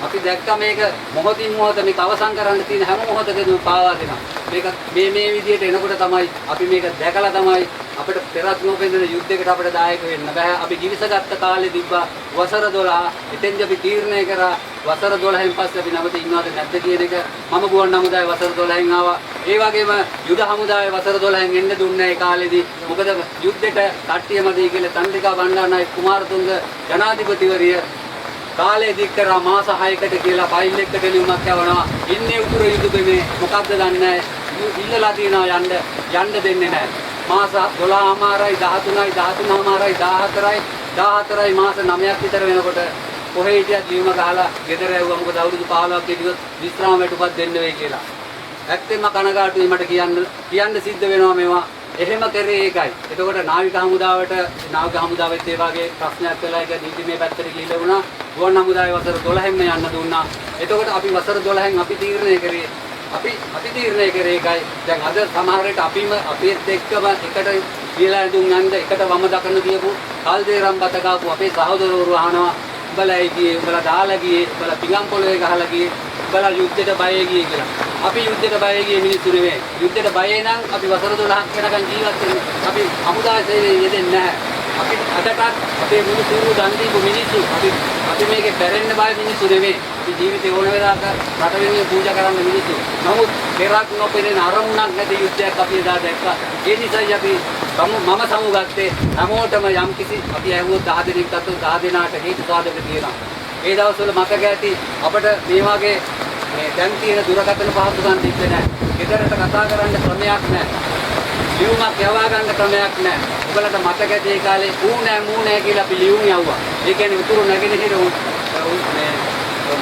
Speaker 2: අපි දැක්කා මේක මොහොතින් මොහොත මේක අවසන් කරන්න තියෙන හැම මොහොතකදීම පාවා දෙනවා. මේක මේ විදිහට එනකොට තමයි අපි මේක දැකලා තමයි අපිට පෙරක් නොපෙනෙන යුද්ධයකට අපිට දායක වෙන්න බෑ. අපි කිවිසගත්ත කාලේ තිබ්බා වසර 12 එතෙන්දී අපි තීරණය කරා වසර 12න් පස්සේ අපි නැවත ඉන්නවද නැද්ද කියන එක මම ගුවන් හමුදාවේ වසර 12න් ආවා. ඒ වගේම යුද හමුදාවේ වසර 12න් එන්න දුන්නේ ඒ කාලේදී. මොකද යුද්ධෙට කට්ටියමදී කියලා චන්ද්‍රිකා බණ්ඩාරනායක කුමාරතුංග ජනාධිපතිවරිය කාලේ දික් කරා මාස 6කට කියලා ෆයිල් එකකට ලියුමක් යවනවා. ඉන්නේ උතුර යුදෙමේ මොකක්ද දන්නේ ඉල්ලලා තියනවා යන්න දෙන්නේ නැහැ. මාස 12මාරයි 13යි 13මාරයි 14යි 14යි මාස 9ක් විතර වෙනකොට කොහේ හිටියත් ලියුම ගහලා ගෙදර ඇව්වා. මොකද අවුරුදු 15ක් හිටියොත් විශ්‍රාම වැටුපත් දෙන්න වෙයි කියලා. ඇත්තෙන්ම කනගාටුයි මට කියන්න සිද්ධ වෙනවා මේවා. එහෙම කරේ ඒකයි. එතකොට නාවික හමුදාවෙත් ඒ වගේ ප්‍රශ්නයක් වෙලා ඒක නීතිමය පැත්තට ගිහිල්ලා වුණා. ගුවන් හමුදාවේ වසර 12න්ම යන්න දුන්නා. එතකොට අපි වසර 12න් අපි තීරණය කරේ ඒකයි. දැන් අද සමහර විට අපිත් එක්කම එකට කියලා දුන් යන්න එකට වම දකුණ තියපු කල්දේරම් බත ගාපු අපේ සහෝදරවරු අහනවා උඹලා ගියේ උඹලා දාලා ගියේ උඹලා පිඟම් පොළවේ ගහලා ගියේ උඹලා යුද්ධයට බය ගියේ කියලා. අපි යුද්ධයට බය ගියේ මිනිස්සු නෙවෙයි. යුද්ධයට බය නම් අපි වසර 12ක් වෙනකන් ජීවත් වෙන්නේ. අපි හමුදා සේවයේ යෙදෙන්නේ නැහැ. අපි අදටත් අපේ මුළු සිරුරු දන් දීපු මිනිස්සු අපි මේකේ බැරෙන්න බය මිනිස්සු නෙවෙයි. අපි ජීවිතේ ඕන වෙලාවක රට වෙනුවෙන් පූජා කරන්න මිනිස්සු. නමුත් පෙරක් නොපෙනෙන අරමුණක් නැති යුද්ධයක් අපි එදා දැක්කා. ඒ නිසායි අපි මම සමුගත්තේ හැමෝටම යම්කිසි අපි ඇහුවොත් 10 දෙනෙක් අතෝ 10 දෙනාට හේතු සාධක තියෙනවා. ඒ දවස්වල මතක ඇති අපිට මේ වගේ මේ දැන් තියෙන දුරකථන පහසුකම් තිබ්බේ නැහැ. ගෙදරට කතා කරන්න ක්‍රමයක් නැහැ. ලියුමක් යවා ගන්න ක්‍රමයක් නැහැ. ඔයාලට මතක ඇති ඒ කාලේ ඌ නෑ කියලා අපි ලියුම් යවුවා. ඒ කියන්නේ උතුරු නැගෙනහිර මේ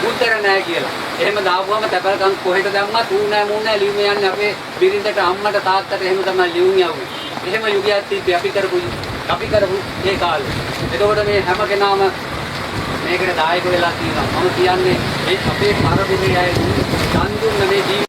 Speaker 2: මුද්දර නෑ කියලා. එහෙම දාපුවම තැපල්කම් කොහෙට දැම්මත් ඌ නෑ ලියුම යන්නේ අපේ බිරිඳට අම්මට තාත්තට එහෙම තමයි ලියුම් යවුවේ. එහෙම යුගයක් තිබ්බේ අපි කරපු ඒ කාලේ. එතකොට මේ හැම කෙනාම මේකට දායක වෙලා තියෙනවා. මම කියන්නේ මේ අපේ පරපුරේ අය දන් දුන්න මේ ජීවිතය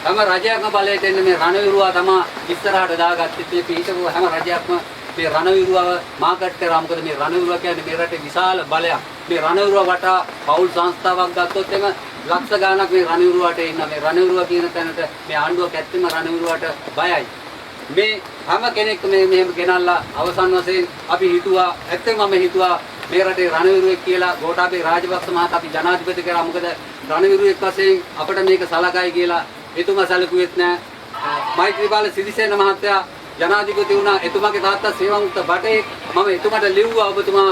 Speaker 2: හැම රජයක්ම බලයට එන්න මේ රණවිරුවා තමයි ඉස්සරහට දාගත්තේ. මේ පිටු හැම රජයක්ම මේ රණවිරුවව මාකට් කරා. මොකද මේ රණවිරුවා කියන්නේ මේ රටේ විශාල බලයක්. මේ රණවිරුවා වටා පෞල් සංස්ථාවක් ගත්තොත් එම ලක්ෂ ගාණක් මේ රණවිරුවාට ඉන්න. මේ රණවිරුවා කියන තැනට මේ ආණ්ඩුවක් ඇත්තම රණවිරුවාට බයයි. මේ හැම කෙනෙක්ම මෙහෙම ගෙනල්ලා අවසන් වශයෙන් අපි හිතුවා මේ රටේ රණවිරුවෙක් කියලා ගෝඨාභය රාජපක්ෂ මහතා අපි ජනාධිපති කරා. මොකද රණවිරුවෙක් වශයෙන් අපිට මේක සලකයි කියලා එතුමා සැලකුවෙත් නැහැ. මෛත්‍රීපාල සිරිසේන මහත්තයා ජනාධිපති වුණා. එතුමාගේ තාත්තා සේවමුක්ත බටේ මම එතුමාට ලිව්වා ඔබතුමා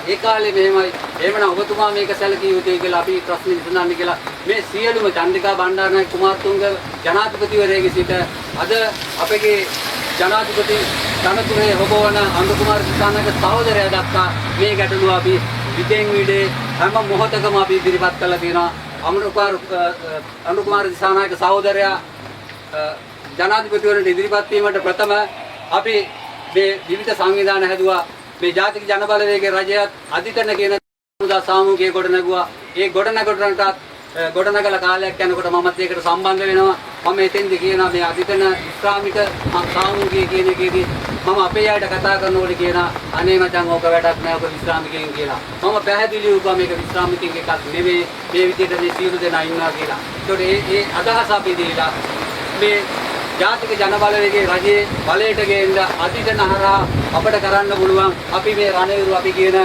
Speaker 2: ඒ කාලේ මෙහෙමයි. එහෙමනම් ඔබතුමා මේක සැලකිය යුතුයි කියලා අපි ප්‍රශ්න විසඳන්න කියලා මේ සියලුම චන්ද්‍රිකා බණ්ඩාරනායක කුමාරතුංග ජනාධිපතිවරයෙකුගේ සිට අද අපගේ ජනාධිපති තනතුරේ හොබවන අනුර කුමාර දිසානායක සහෝදරයා දක්වා මේ ගැටලුව අපි විදෙන් විදේ හැම මොහොතකම අපි ඉදිරිපත් කළා තියෙනවා. අනුර කුමාර දිසානායක සහෝදරයා ජනාධිපතිවරණයට ඉදිරිපත් වීමට ප්‍රථම අපි මේ විවිධ සංවිධාන හැදුවා. මේ ජාතික ජනබලවේගයේ රජයත් අධිකරණ කියන හමුදා සාමූහිකය ගොඩනගුවා. ඒ ගොඩනගලා කාලයක් යනකොට මමත් ඒකට සම්බන්ධ වෙනවා. මම එතෙන්දී කියනවා මේ අධිකරණ ඉස්ලාමික සාමූහිකය කියන එකේදී මම අපේ අයට කතා කරනකොට කියනවා අනේ මචං ඕක වැඩක් නෑ ඔක විශ්‍රාමිකයන් කියලා. මම පැහැදිලිව කිව්වා මේක විශ්‍රාමිකයන් එකක් නෙමෙයි. මේ විදිහට මේ සියලු දෙනා ඉන්නවා කියලා. ඒකට ඒ අදහස අපි දීලා මේ ජාතික ජනබලවේගයේ රජයේ බලයට ගේන්න අධිකරණ හරහා අපිට කරන්න පුළුවන්. අපි මේ රණවිරු අපි කියන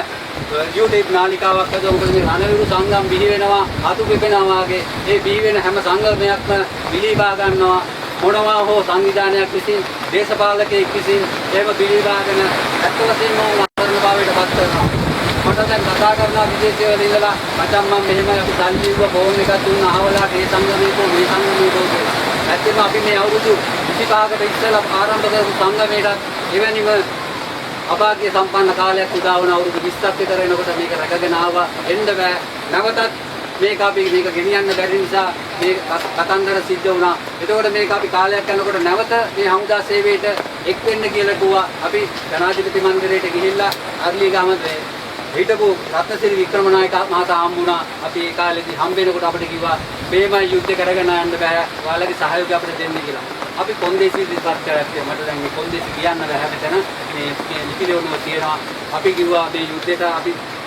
Speaker 2: YouTube නාලිකාවක් හදමු. මොකද මේ රණවිරු සංගම් බිහි වෙනවා අතු පිපෙනවා වගේ. ඒ බිහි වෙන හැම සංගමයක්ම විලිබා ගන්නවා. මොනවා හෝ සංවිධානයක් විසින් දේශපාලකයෙක් විසින් එහෙම පිළිබාගෙන ඇත්ත වශයෙන්ම අතරන භාවයට පත් කරනවා. මට දැන් කතා කරනවා විදේශවල ඉඳලා මචං මම මෙහෙම අපි සල්ලිව ෆෝන් එකක් දුන්න අහවලා මේ සංගමේකෝ මේ සංගමේකෝ කියලා. ඇත්තටම අපි මේ අවුරුදු 25කට ඉස්සෙල්ලා ආරම්භ කරපු සංගමයකට එවැනිම අභාග්‍ය සම්පන්න කාලයක් උදා වුණ අවුරුදු 20ක් විතර එනකොට මේක රැකගෙන ආවා. එන්න බෑ. නැවතත් මේක ගෙනියන්න බැරි නිසා මේ කතන්දර සිද්ධ වුණා. එතකොට මේක අපි කාලයක් යනකොට නැවත මේ හමුදා සේවයට එක් වෙන්න කියලා කිව්වා. අපි ජනාධිපති මන්දිරයට ගිහිල්ලා අර්ලිගම හිටපු රත්නසිරි වික්‍රමනායක මහතා හම්බුණා. අපි ඒ කාලේදී හම්බ වෙනකොට අපිට කිව්වා මේම යුද්ධ කරගෙන යන්න බෑ. ඔයාලගේ සහයෝගය අපිට දෙන්න කියලා. අපි කොන්දේසි ඉදිරිපත් කරලා මට දැන් මේ කොන්දේසි කියන්න බෑ හැමතැන මේ ලිපි ලියවනවා තියෙනවා. අපි කිව්වා මේ යුද්ධයට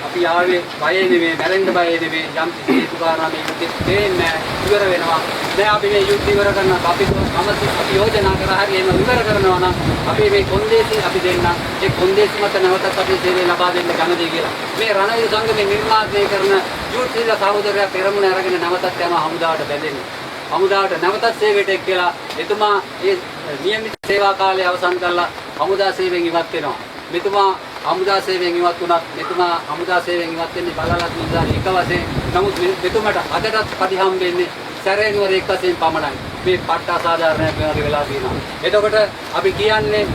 Speaker 2: අපි ආවේ බය නෙමෙයි, මැරෙන්න බය නෙමෙයි. යම් කිසි හේතු කාරණා මේ යුද්ධෙත් දෙන්නේ ඉවර වෙනවා. දැන් අපි මේ යුද්ධ ඉවර කරනවා. අපි යෝජනා කරා හරි එහෙම ඉවර කරනවා නම් අපි මේ කොන්දේසි අපි දෙන්න. ඒ කොන්දේසි මත නැවතත් අපි සේවය ලබා දෙන්න කැමතියි කියලා. මේ රණවීර සංගමේ නිර්මාණය කරන යුද්ධ සහෝදරයා පෙරමුණ අරගෙන නැවතත් යනවා හමුදාවට බැඳෙන්නේ. හමුදාවට නැවතත් සේවයට එක් කියලා එතුමා ඒ නියමිත සේවා කාලය අවසන් කරලා හමුදා සේවයෙන් ඉවත් වෙනවා. මෙතුමා හමුදා සේවයෙන් ඉවත් වුණත් මෙතුමා හමුදා සේවයෙන් ඉවත් වෙන්නේ බලලත් නිසාරි එක වශයෙන්. නමුත් මෙතුමාට අදටත් පරිහම් වෙන්නේ සැරේනුවර එක් වශයෙන් පමණයි. මේ පට්ට අසාධාරණයක් වෙලා තියෙනවා. එතකොට අපි කියන්නේ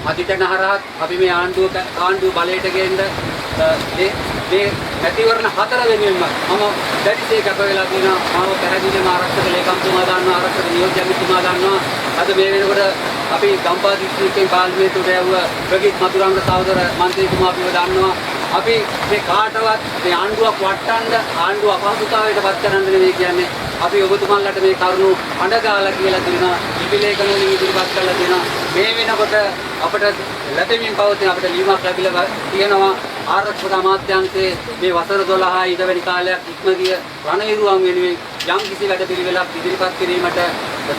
Speaker 2: අධිතනහරහත් අපි මේ ආණ්ඩුව බලයට ගේන්න මේ මැතිවරණ 4 වෙනුවෙන්ම මම දැඩිසේ කැප වෙලා තියෙනවා. මාව පැහැදිලිවම ආරක්ෂක ලේකම්තුමා දාන්නවා, ආරක්ෂක නියෝජ්‍යමිතුමා දාන්නවා. අද මේ වෙනකොට අපි ගම්පහ දිස්ත්‍රික්කයෙන් පාර්ලිමේන්තුවට යවුව ප්‍රගීත් මතුරංග සහෝදර මන්ත්‍රීතුමා අපිව දාන්නවා. අපි මේ කාටවත් මේ ආණ්ඩුවක් වටන්න ආණ්ඩුව අපහසුතාවයට පත් කරන්න නෙවෙයි කියන්නේ. අපි ඔබතුමන්ලට මේ කරුණු අඬගාලා කියලා දෙනවා. ඉපිලේඛන වලින් ඉදිරිපත් කරලා දෙනවා. මේ වෙනකොට අපිට ලැබෙමින් පවතින අපිට ලියුමක් ලැබිලා තියෙනවා. ආරක්ෂක අමාත්‍යාංශයේ මේ වසර 12 ඊටවැනි කාලයක් ඉක්ම ගිය රණවිරුවන් වෙනුවෙන් යම් කිසි වැඩපිළිවෙලක් ඉදිරිපත් කිරීමට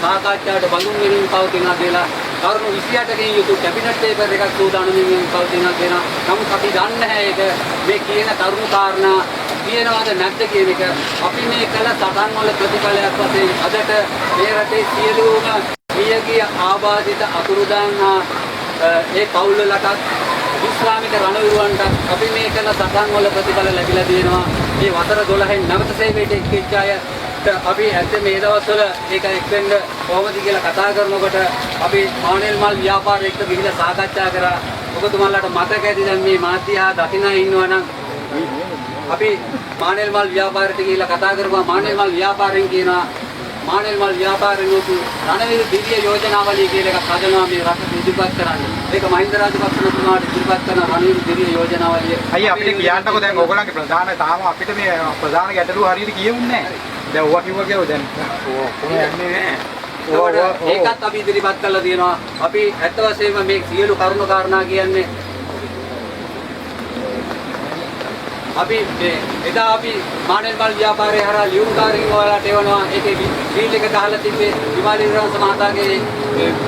Speaker 2: සාකච්ඡාවට බඳුන් වෙමින් පවතිනවා කියලා කරුණු 28කින් යුතු කැබිනට් පේපර් එකක් සූදානම්මින් පවතිනවා කියනවා. නමුත් අපි දන්නේ නැහැ ඒක මේ කියන කරුණු කාරණා කියනවාද නැද්ද කියන එක. අපි මේ කළ සටන් වල ප්‍රතිඵලයක් වශයෙන් අදට මේ රටේ සියලුම මියගිය ආබාධිත අතුරුදන් ඒ පවුල් වලටත් ඉස්ලාමික රණවිරුවන්ට අපි මේ කළ සටන් වල ප්‍රතිඵල ලැබිලා තියෙනවා. මේ වසර 12න් නැවත සේවයට එක්වෙච්ච අය අපි ඇත්තට මේ දවස්වල ඒක එක්වෙන්න කොහොමද කියලා කතා කරනකොට අපි මානෙල් මල් ව්‍යාපාරය එක්ක ගිහිල්ලා සාකච්ඡා කරා. ඔබතුමාලාට මතක ඇති දැන් මේ මාධ්‍යා දකින්න ඉන්නවා නම් අපි මානෙල් මල් ව්‍යාපාරයට ගිහිල්ලා කතා කරපුවා. මානෙල් මල් ව්‍යාපාරයෙන් කියනවා මානෙල් මල් ව්‍යාපාරයෙන් උතු රණවීර දිව්‍ය යෝජනාවලිය කියලා එකක් හදනවා මේ රට ඉදිරිපත් කරන්න. ඒක මහින්ද රාජපක්ෂ මහත්මයාට ඉදිරිපත් කරන රණවීර දිව්‍ය යෝජනාවලිය.
Speaker 5: අයියා අපිට කියන්නකෝ දැන් ඕගොල්ලන්ගේ ප්‍රධාන තාම අපිට මේ ප්‍රධාන ගැටලුව හරියට කියුන්නේ නැහැ. දැන් ඕවා කිව්වා දැන්
Speaker 2: ඒකත් අපි ඉදිරිපත් කරලා තියෙනවා. අපි ඇත්ත වශයෙන්ම මේ සියලු කරුණු කාරණා කියන්නේ අපි එදා අපි මානෙල් මල් ව්‍යාපාරය හරහා ලියුම්කාරකින් ඔයාලට එවනවා. ඒකේ සීල් එක ගහලා තිබ්බේ විමාලි විරවංශ මහතාගේ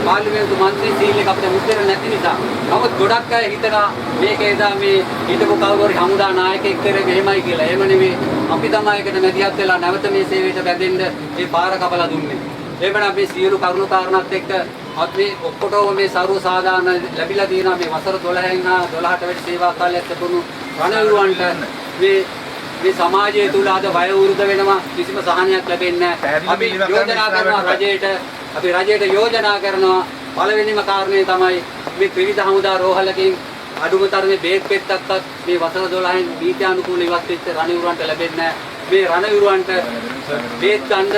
Speaker 2: පාර්ලිමේන්තු මන්ත්‍රී සීල් එක අපිට මුද්‍රණ නැති නිසා. නමුත් ගොඩක් අය හිතනවා මේක එදා මේ හිටපු කවුරු හමුදා නායකයෙක් කරේ මෙහෙමයි කියලා. එහෙම නෙමෙයි. අපි තමයි ඒකට මැදිහත් වෙලා නැවත මේ සේවයට බැඳෙන්න මේ පාර කපලා දුන්නේ. එබැවින් මේ සියලු කරුණු කාරණාත් එක්ක අපි ඔක්කොටම මේ සර්ව සාධාරණ ලැබිලා තියෙනවා. මේ වසර 12න් හා 12ට වැඩි සේවා කාලයක් තිබුණු රණවිරුවන්ට මේ සමාජය තුල අද වය වෘද්ධ වෙනවා. කිසිම සහනයක් ලැබෙන්නේ නැහැ. අපි යෝජනා කරනවා රජයට යෝජනා කරනවා. පළවෙනිම කාරණේ තමයි මේ ත්‍රිවිධ හමුදා රෝහලකින් අඩුම තරමේ බේත් පෙත්තක්වත් මේ වසර 12න් නීති අනුකූල ඉවත් වෙච්ච රණවිරුවන්ට ලැබෙන්නේ නැහැ. මේ රණවිරුවන්ට බේත් ගන්න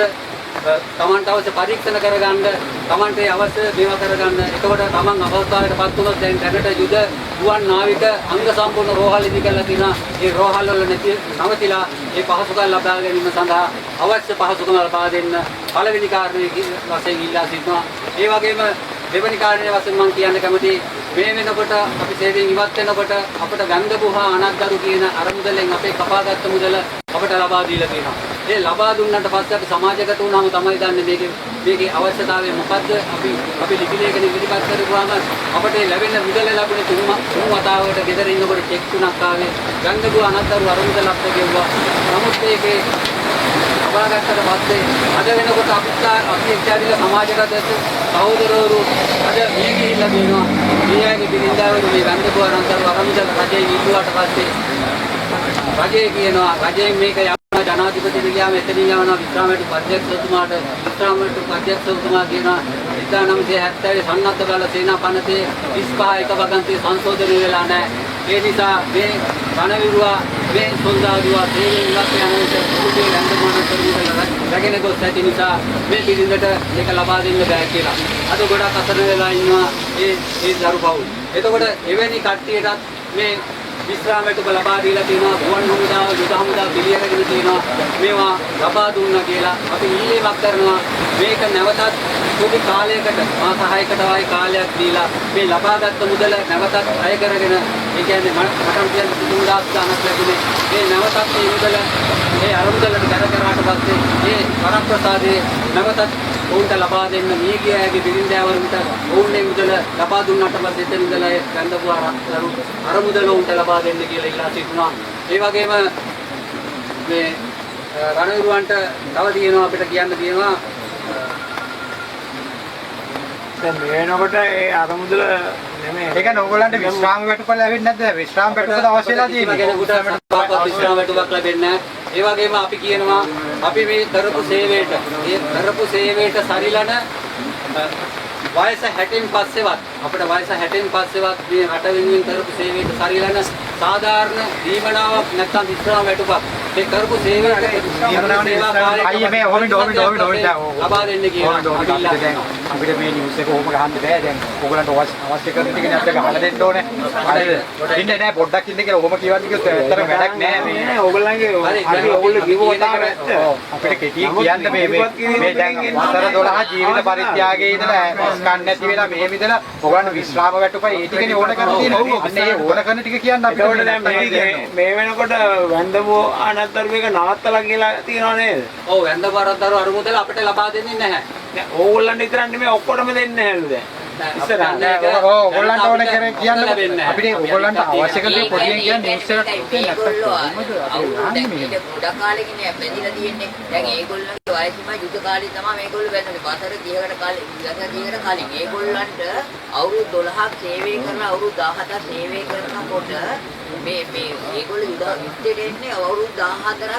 Speaker 2: තමන්ට අවශ්‍ය පරීක්ෂණ කරගන්න තමන්ට අවශ්‍ය දේවල් කරගන්න. එතකොට තමන් අවස්ථාවකටපත් වුණොත් දැන් දැනට යුද ගුවන් නාවික අංග සම්පූර්ණ රෝහල් ඉදි කරලා තියෙනවා. ඒ රෝහල් වල නවතිලා ඒ පහසුකම් ලබා ගැනීම සඳහා අවශ්‍ය පහසුකම් ලබා දෙන්න පළවෙනි කාරණේ වශයෙන් ඉල්ලා සිටිනවා. ඒ වගේම දෙවෙනි කාරණේ වශයෙන් මම කියන්න කැමතියි මේ වෙනකොට අපි සේවයෙන් ඉවත් වෙනකොට අපිට ගන්ධබුහා අනක්දරු කියන අරමුදලෙන් අපේ කපාගත්තු මුදල අපිට ලබා දීලා තියෙනවා. ඒ ලබා දුන්නාට පස්සේ අපි සමාජගත වුණාම තමයි දන්නේ මේකේ අවශ්‍යතාවය මොකද්ද. අපි ලිපි ලේඛන ඉදිරිපත් කරපුවාම අපිට ලැබෙන මුදල ලැබුණේ තුන් වතාවකට ගෙදර ඉන්නකොට චෙක් තුනක් ආවේ. ගන්ධබුහා අනක්දරු අරමුදලක් ගෙවුවා. නමුත් ඒකේ ලබාගත්තට පස්සේ අද වෙනකොට අපි එක්චාරිලා සමාජගත සහෝදරවරු අද මේ ගිහිල්ලා තියෙනවා. මේ අයගේ බිරින්දාවරු මේ ගන්ධබුහා අනක්දරු අරමුදල රජයෙන් ඉල්ලුවාට පස්සේ රජය කියනවා රජයෙන් මේක යනවා ජනාධිපතිට ගියාම එතනින් යනවා විශ්‍රාමයට අධ්‍යක්ෂතුමාට අධ්‍යක්ෂතුමා කියනවා 1970 සන්නද්ධ බල සේනා පනතේ 35 එක වගන්තිය සංශෝධනය වෙලා නැහැ. ඒ නිසා මේ රණවිරුවා මේ සොල්දාදුවා තේරුම් ඉවත් යන විට පුදුේ ගන්ධමාන කරුණා රැගෙන ගොස් ඇති නිසා මේ පිළිඳට ඒක ලබා දෙන්න බෑ කියලා. අද ගොඩක් අසරණ වෙලා ඉන්නවා ඒ දරුපවුල්. එතකොට එවැනි කට්ටියටත් මේ විශ්‍රාම වැටුප ලබා දීලා තියෙනවා. ගුවන් හමුදාව, යුද හමුදාව පිළිඅරගෙන තියෙනවා. මේවා ලබා දුන්නා කියලා අපි ඉල්ලීමක් කරනවා. මේක නැවතත් පොඩි කාලයකට මාස 6කට වගේ කාලයක් දීලා මේ ලබාගත් මුදල නැවතත් අය කරගෙන ඒ කියන්නේ මටම කියන්නේ 3000 ගණනක් ලැබුණේ මේ නැවතත් මේ මුදල මේ අරමුදලට කරකරාට පස්සේ මේ වරප්‍රසාදයේ නැවතත් ඔවුන්ට ලබා දෙන්න මේ ගියාගේ බිරින්දෑවරුන්ට ඔවුන්ගේ මුදල ලබා දුන්නාට පස්සේ එතන ඉඳලා ඒ ගන්ධපු අරමුදල ඔවුන්ට ලබා දෙන්න කියලා ඉල්ලා සිටිනවා. ඒ වගේම මේ රණවිරුවන්ට තව තියෙනවා අපිට කියන්න තියෙනවා
Speaker 6: දැන් මේ වෙනකොට ඒ අරමුදල නෙමෙයි.
Speaker 5: ඒ කියන්නේ ඕගොල්ලන්ට විශ්‍රාම වැටුප ලැබෙන්නේ නැද්ද? විශ්‍රාම වැටුපද අවශ්‍යලා තියෙන්නේ.
Speaker 2: කෙනෙකුට විශ්‍රාම වැටුපක් ලැබෙන්නේ නැහැ. ඒ වගේම අපි කියනවා අපි මේ කරපු සේවයට සරිලන වයස 60න් පස්සෙවත් අපිට වයස 60න් පස්සෙවත් මේ රට වෙනුවෙන් කරපු සේවයට සරිලන සාධාරණ දීමනාවක් නැත්නම් විශ්‍රාම වැටුපක් මේ කරපු සේවයට
Speaker 5: අයියේ මේ
Speaker 2: ලබා දෙන්න කියලා
Speaker 5: අපිට මේ නිවුස් එක ඕම ගහන්න බෑ. දැන් ඕගලන්ට අවශ්‍ය කරන ටික නේ අපිට ගහලා දෙන්න ඕනේ. ඉන්නේ නෑ පොඩ්ඩක් ඉන්න කියලා ඕම කියවන්න කිව්වොත් ඇත්තට වැඩක් නෑ මේ.
Speaker 6: ඕගොල්ලන්ගේ හරි ඕගොල්ලෝ කිව්වොත් තමයි ඇත්ත.
Speaker 5: අපිට කෙටි කියන්න මේ දැන් වසර 12 ජීවිත පරිත්‍යාගයේ ඉඳලා ස්කන් නැති වෙලා මේ විදිහට ඕගලන්ට විශ්‍රාම වැටුපයි ඒ ටිකනේ ඕන කරලා තියෙන්නේ. අන්න ඒ ඕන කරන ටික කියන්න අපිට
Speaker 6: ඒකට දැන් මේ වෙනකොට වැන්දමෝ අනත්තරු එක නවත්තලා කියලා තියනවා නේද?
Speaker 2: ඔව් වැන්දපාරද්දාරු අරමුදල අපිට ලබා දෙන්නේ නැහැ.
Speaker 6: දැන් ඕගොල්ලන්ට විතරක් නෙමෙයි ඔක්කොටම දෙන්නේ නැහැලු දැන්.
Speaker 5: ඕගොල්ලන්ට ඕන කරේ කියන්න අපිට ඕගොල්ලන්ට අවශ්‍ය කරන පොඩියෙන් කියන්නේ නිවුස් එකක්
Speaker 7: මේගොල්ලෝ අවුරුද්දකට ගොඩක් කාලෙකින් බැඳිලා තියෙන්නේ. දැන් ඒගොල්ලන්ගේ වයසම යුද කාලේ තමයි මේගොල්ලෝ බැඳුනේ. වසර 30කට කලින් ඒගොල්ලන්ට අවුරුදු 12ක් සේවය කරලා අවුරුදු 17ක් සේවය කරනකොට මේ ඒගොල්ලෝ යුද්ධෙට එන්නේ අවුරුදු 14ක්